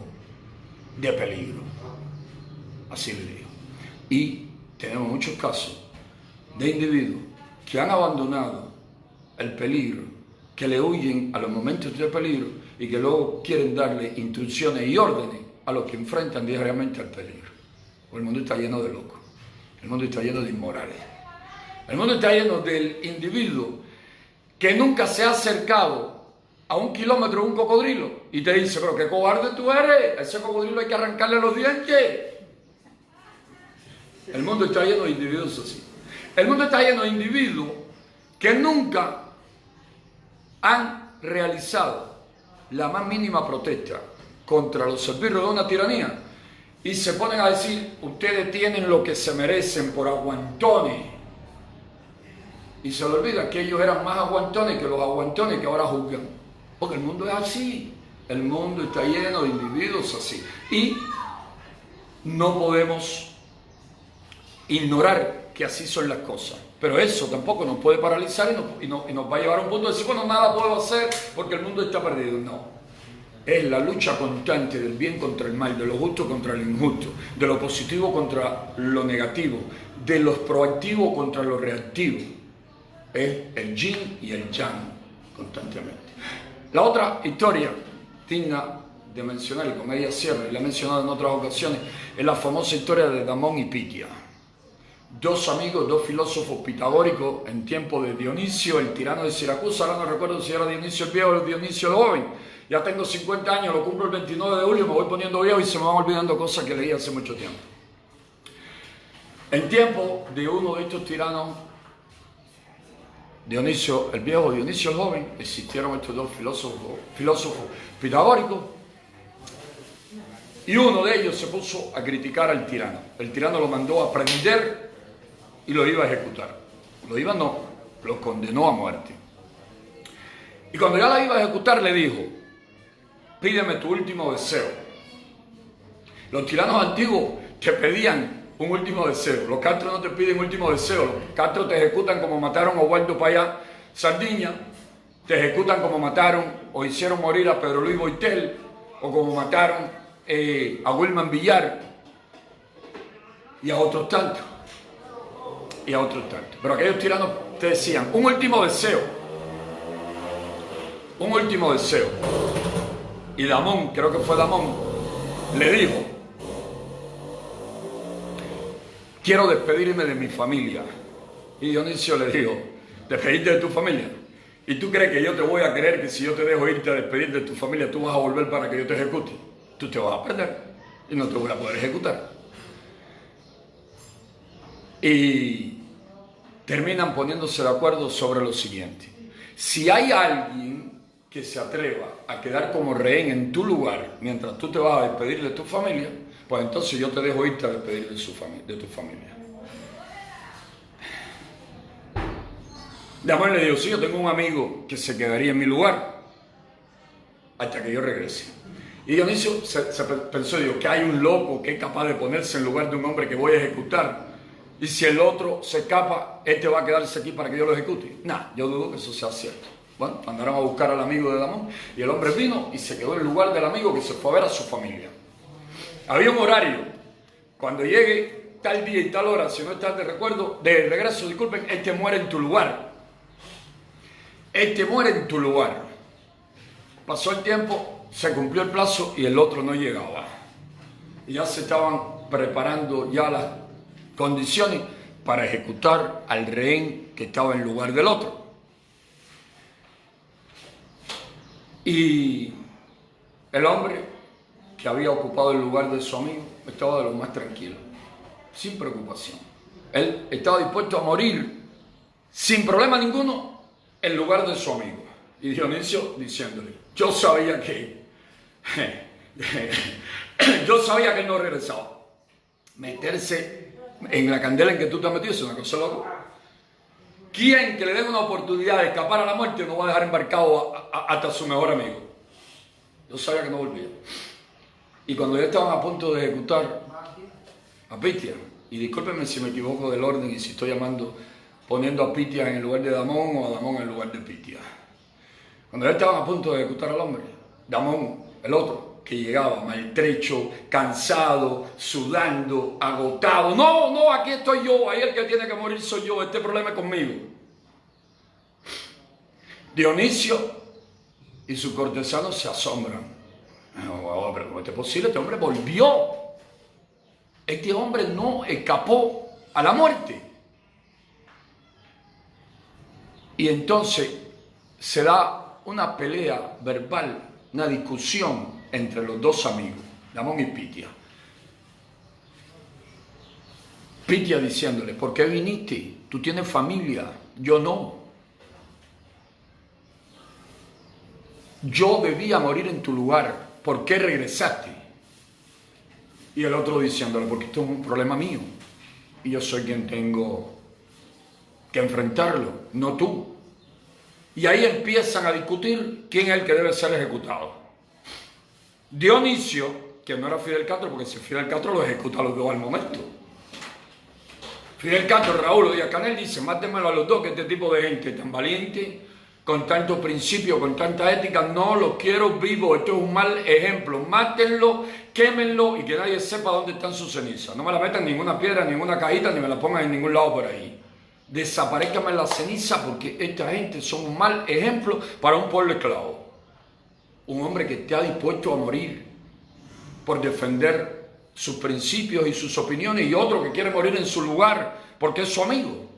de peligro. Así le digo. Y tenemos muchos casos de individuos que han abandonado el peligro, que le huyen a los momentos de peligro y que luego quieren darle instrucciones y órdenes a los que enfrentan diariamente al peligro. El mundo está lleno de locos, el mundo está lleno de inmorales, el mundo está lleno del individuo que nunca se ha acercado a 1 kilómetro de un cocodrilo y te dice: pero qué cobarde tú eres, a ese cocodrilo hay que arrancarle los dientes. El mundo está lleno de individuos así. El mundo está lleno de individuos que nunca han realizado la más mínima protesta contra los esbirros de una tiranía y se ponen a decir: ustedes tienen lo que se merecen por aguantones. Y se le olvida que ellos eran más aguantones que los aguantones que ahora juzgan. Porque el mundo es así. El mundo está lleno de individuos así. Y no podemos ignorar que así son las cosas. Pero eso tampoco nos puede paralizar y nos va a llevar a un punto de decir: bueno, nada puedo hacer porque el mundo está perdido. No. es la lucha constante del bien contra el mal, de lo justo contra lo injusto, de lo positivo contra lo negativo, de lo proactivo contra lo reactivo. Es el yin y el yang constantemente. La otra historia digna de mencionar, y con ella cierro, y la he mencionado en otras ocasiones, es la famosa historia de Damón y Pitia. Dos amigos, dos filósofos pitagóricos en tiempo de Dionisio, el tirano de Siracusa. Ahora no recuerdo si era Dionisio el viejo o Dionisio el joven. Ya tengo 50 años, lo cumplo el 29 de julio, me voy poniendo viejo y se me van olvidando cosas que leí hace mucho tiempo. En tiempo de uno de estos tiranos, Dionisio el viejo, Dionisio el joven, existieron estos dos filósofos pitagóricos, y uno de ellos se puso a criticar al tirano. El tirano lo mandó a prender y lo iba a ejecutar. Lo condenó a muerte. Y cuando ya la iba a ejecutar le dijo: pídeme tu último deseo. Los tiranos antiguos te pedían un último deseo. Los castros no te piden último deseo. Los castros te ejecutan como mataron a Osvaldo Payá Sardiña, te ejecutan como mataron o hicieron morir a Pedro Luis Boitel, o como mataron a Wilman Villar y a otros tantos. Pero aquellos tiranos te decían un último deseo. Un último deseo. Y Damón, creo que fue Damón, le dijo: quiero despedirme de mi familia. Y Dionisio le dijo: ¿despedirte de tu familia? ¿Y tú crees que yo te voy a creer que si yo te dejo irte a despedir de tu familia, tú vas a volver para que yo te ejecute? Tú te vas a perder y no te voy a poder ejecutar. Y terminan poniéndose de acuerdo sobre lo siguiente: si hay alguien que se atreva a quedar como rehén en tu lugar mientras tú te vas a despedir de tu familia, pues entonces yo te dejo irte a despedir de tu familia. Damón le dijo: sí, yo tengo un amigo que se quedaría en mi lugar hasta que yo regrese. Y Dionisio se pensó, digo, que hay un loco que es capaz de ponerse en lugar de un hombre que voy a ejecutar, y si el otro se escapa, este va a quedarse aquí para que yo lo ejecute. Yo dudo que eso sea cierto. Bueno, mandaron a buscar al amigo de Damón, y el hombre vino y se quedó en lugar del amigo, que se fue a ver a su familia. Había un horario: cuando llegue tal día y tal hora, si no estás de regreso, disculpen, este muere en tu lugar. Este muere en tu lugar. Pasó el tiempo, se cumplió el plazo y el otro no llegaba. Y ya se estaban preparando ya las condiciones para ejecutar al rehén que estaba en lugar del otro. Y el hombre que había ocupado el lugar de su amigo estaba de lo más tranquilo, sin preocupación. Él estaba dispuesto a morir sin problema ninguno en lugar de su amigo. Y Dionisio diciéndole: yo sabía que él no regresaba. Meterse en la candela en que tú te has metido es una cosa loca. ¿Quién que le dé una oportunidad de escapar a la muerte no va a dejar embarcado hasta su mejor amigo? Yo sabía que no volvía. Y cuando ya estaban a punto de ejecutar a Pitia, y discúlpenme si me equivoco del orden y si estoy poniendo a Pitia en el lugar de Damón o a Damón en el lugar de Pitia. Cuando ya estaban a punto de ejecutar al hombre, Damón, el otro, que llegaba maltrecho, cansado, sudando, agotado: no, aquí estoy yo, ahí el que tiene que morir soy yo, este problema es conmigo. Dionisio y sus cortesanos se asombran: pero ¿cómo es posible? Este hombre volvió. Este hombre no escapó a la muerte. Y entonces se da una pelea verbal, una discusión entre los dos amigos, Damón y Pitia. Pitia diciéndole: ¿por qué viniste? Tú tienes familia, yo no. Yo debía morir en tu lugar, ¿por qué regresaste? Y el otro diciéndole: porque esto es un problema mío y yo soy quien tengo que enfrentarlo, no tú. Y ahí empiezan a discutir quién es el que debe ser ejecutado. Dionisio, que no era Fidel Castro, porque si Fidel Castro lo ejecuta a los dos al momento. Fidel Castro, Raúl Díaz Canel dice: mátenmelo a los dos, que este tipo de gente tan valiente con tanto principio, con tanta ética. No los quiero vivos, esto es un mal ejemplo. Mátenlo, quémenlo y que nadie sepa dónde están sus cenizas. No me la metan en ninguna piedra, en ninguna cajita, ni me la pongan en ningún lado por ahí. Desaparezcanme la ceniza, porque esta gente son un mal ejemplo para un pueblo esclavo. Un hombre que está dispuesto a morir por defender sus principios y sus opiniones, y otro que quiere morir en su lugar porque es su amigo.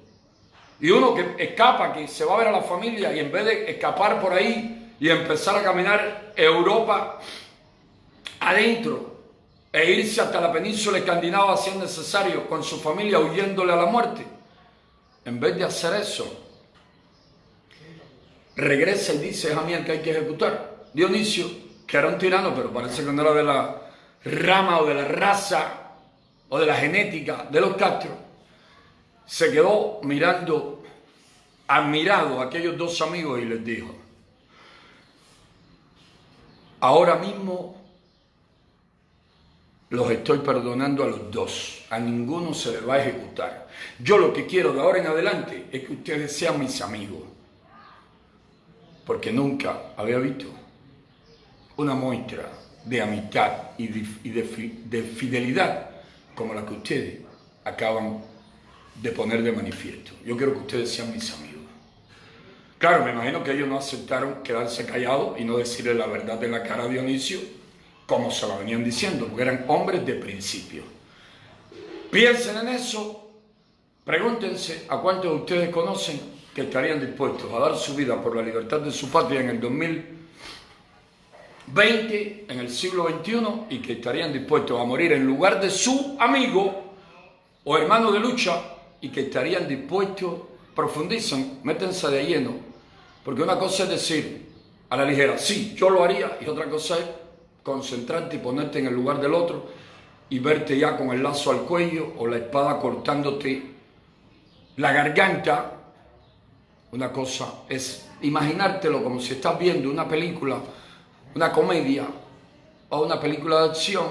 Y uno que escapa, que se va a ver a la familia, y en vez de escapar por ahí y empezar a caminar Europa adentro e irse hasta la península escandinava si es necesario con su familia huyéndole a la muerte, en vez de hacer eso, regresa y dice: es a mí el que hay que ejecutar. Dionisio, que era un tirano, pero parece que no era de la rama o de la raza o de la genética de los Castro, se quedó mirando, admirado a aquellos dos amigos, y les dijo: ahora mismo los estoy perdonando a los dos, a ninguno se les va a ejecutar. Yo lo que quiero de ahora en adelante es que ustedes sean mis amigos, porque nunca había visto una muestra de amistad y de fidelidad como la que ustedes acaban de poner de manifiesto. Yo quiero que ustedes sean mis amigos. Claro, me imagino que ellos no aceptaron quedarse callados y no decirle la verdad en la cara a Dionisio, como se lo venían diciendo, porque eran hombres de principio. Piensen en eso, pregúntense a cuántos de ustedes conocen que estarían dispuestos a dar su vida por la libertad de su patria en el 2020, en el siglo XXI, y que estarían dispuestos a morir en lugar de su amigo o hermano de lucha, y que estarían dispuestos, profundicen, métense de lleno, porque una cosa es decir a la ligera, sí, yo lo haría, y otra cosa es concentrarte y ponerte en el lugar del otro y verte ya con el lazo al cuello o la espada cortándote la garganta. Una cosa es imaginártelo como si estás viendo una película, una comedia o una película de acción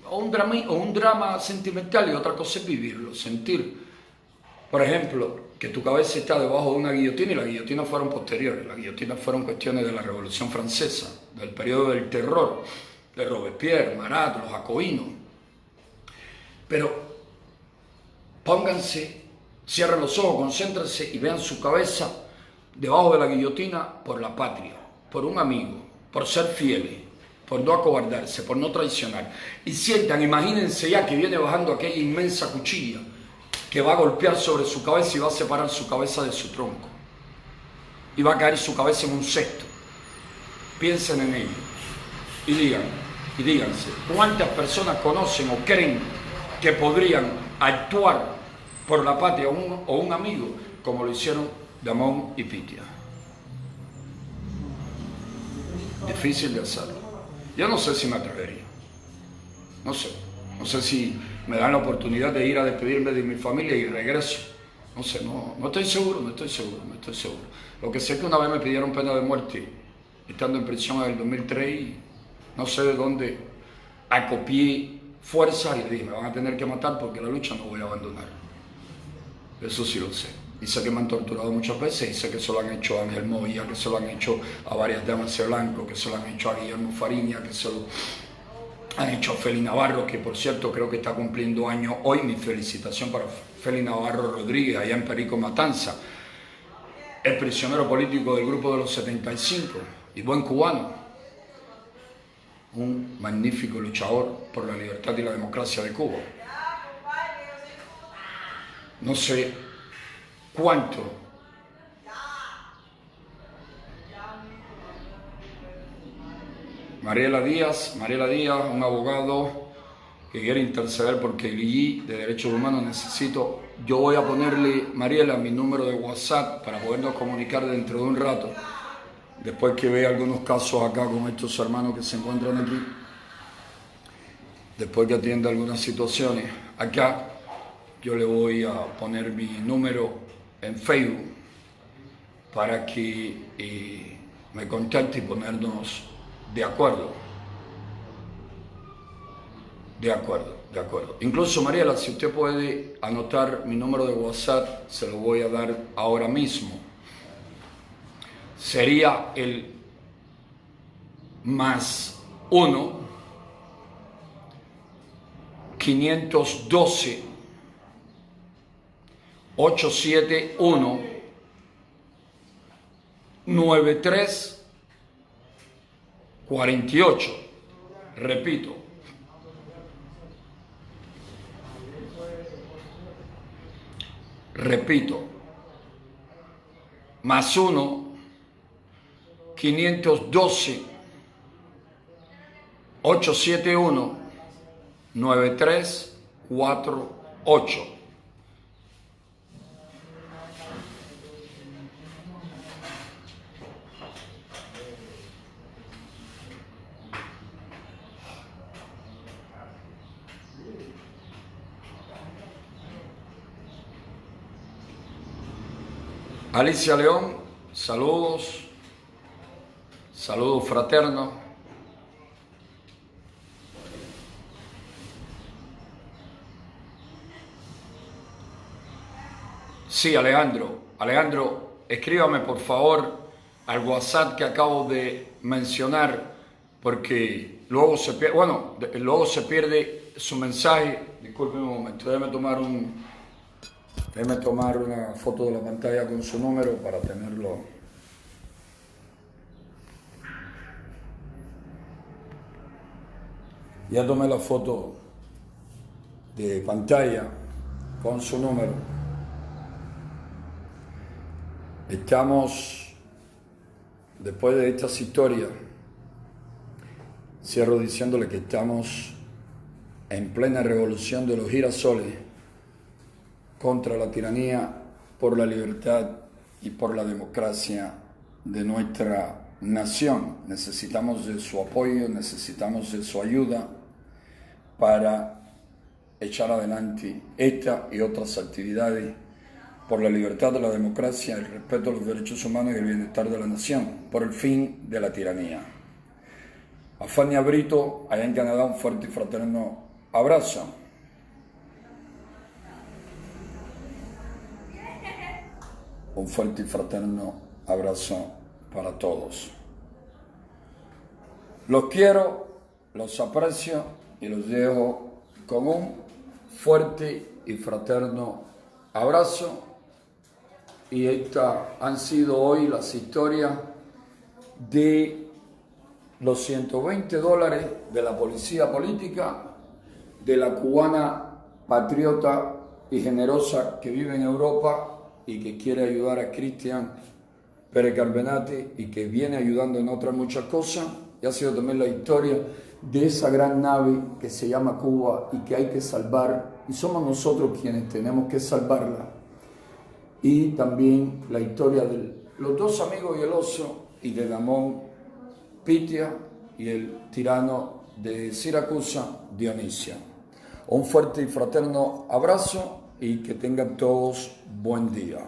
o un drama sentimental, y otra cosa es vivirlo, sentir. Por ejemplo, que tu cabeza está debajo de una guillotina, y las guillotinas fueron posteriores. Las guillotinas fueron cuestiones de la Revolución Francesa, del periodo del terror, de Robespierre, Marat, los jacobinos. Pero pónganse, cierren los ojos, concéntrense y vean su cabeza debajo de la guillotina por la patria, por un amigo, por ser fieles, por no acobardarse, por no traicionar. Y sientan, imagínense ya que viene bajando aquella inmensa cuchilla que va a golpear sobre su cabeza y va a separar su cabeza de su tronco. Y va a caer su cabeza en un cesto. Piensen en ello y díganse, ¿cuántas personas conocen o creen que podrían actuar por la patria o un amigo como lo hicieron Damón y Pitia? Difícil de hacerlo. Yo no sé si me atrevería. No sé si me dan la oportunidad de ir a despedirme de mi familia y regreso. No sé, no estoy seguro. Lo que sé es que una vez me pidieron pena de muerte estando en prisión en el 2003 y no sé de dónde acopié fuerzas y le dije: me van a tener que matar porque la lucha no voy a abandonar. Eso sí lo sé. Y sé que me han torturado muchas veces, y sé que se lo han hecho a Ángel Moya, que se lo han hecho a varias damas de blanco, que se lo han hecho a Guillermo Fariña, que se lo han hecho a Feli Navarro, que por cierto creo que está cumpliendo años hoy. Mi felicitación para Feli Navarro Rodríguez, allá en Perico Matanza. El prisionero político del grupo de los 75 y buen cubano. Un magnífico luchador por la libertad y la democracia de Cuba. No sé cuánto Mariela Díaz, un abogado que quiere interceder porque Lillí de Derechos Humanos necesito. Yo voy a ponerle, Mariela, mi número de WhatsApp para podernos comunicar dentro de un rato, después que vea algunos casos acá con estos hermanos que se encuentran aquí, después que atienda algunas situaciones acá. Yo le voy a poner mi número en Facebook para que me contacte y ponernos de acuerdo. De acuerdo. Incluso, Mariela, si usted puede anotar mi número de WhatsApp, se lo voy a dar ahora mismo. sería el más 1, 512, 871, 9348. Repito. Más 1, 512, 871, 9348. Alicia León, saludos, saludos fraternos. Sí, Alejandro, escríbame por favor al WhatsApp que acabo de mencionar, porque luego se pierde, su mensaje. Disculpe un momento, déjeme tomar una foto de la pantalla con su número para tenerlo. Ya tomé la foto de pantalla con su número. Estamos, después de estas historias, cierro diciéndole que estamos en plena revolución de los girasoles contra la tiranía, por la libertad y por la democracia de nuestra nación. Necesitamos de su apoyo, necesitamos de su ayuda para echar adelante esta y otras actividades por la libertad de la democracia, el respeto a los derechos humanos y el bienestar de la nación, por el fin de la tiranía. A Fania Brito, allá en Canadá, un fuerte y fraterno abrazo. Un fuerte y fraterno abrazo para todos. Los quiero, los aprecio y los dejo con un fuerte y fraterno abrazo. Y estas han sido hoy las historias de los $120 de la policía política, de la cubana patriota y generosa que vive en Europa y que quiere ayudar a Cristian Pérez Carbenati y que viene ayudando en otras muchas cosas. Y ha sido también la historia de esa gran nave que se llama Cuba y que hay que salvar, y somos nosotros quienes tenemos que salvarla. Y también la historia de los dos amigos y el oso, y de Damón Pitia y el tirano de Siracusa, Dionisia. Un fuerte y fraterno abrazo y que tengan todos buen día.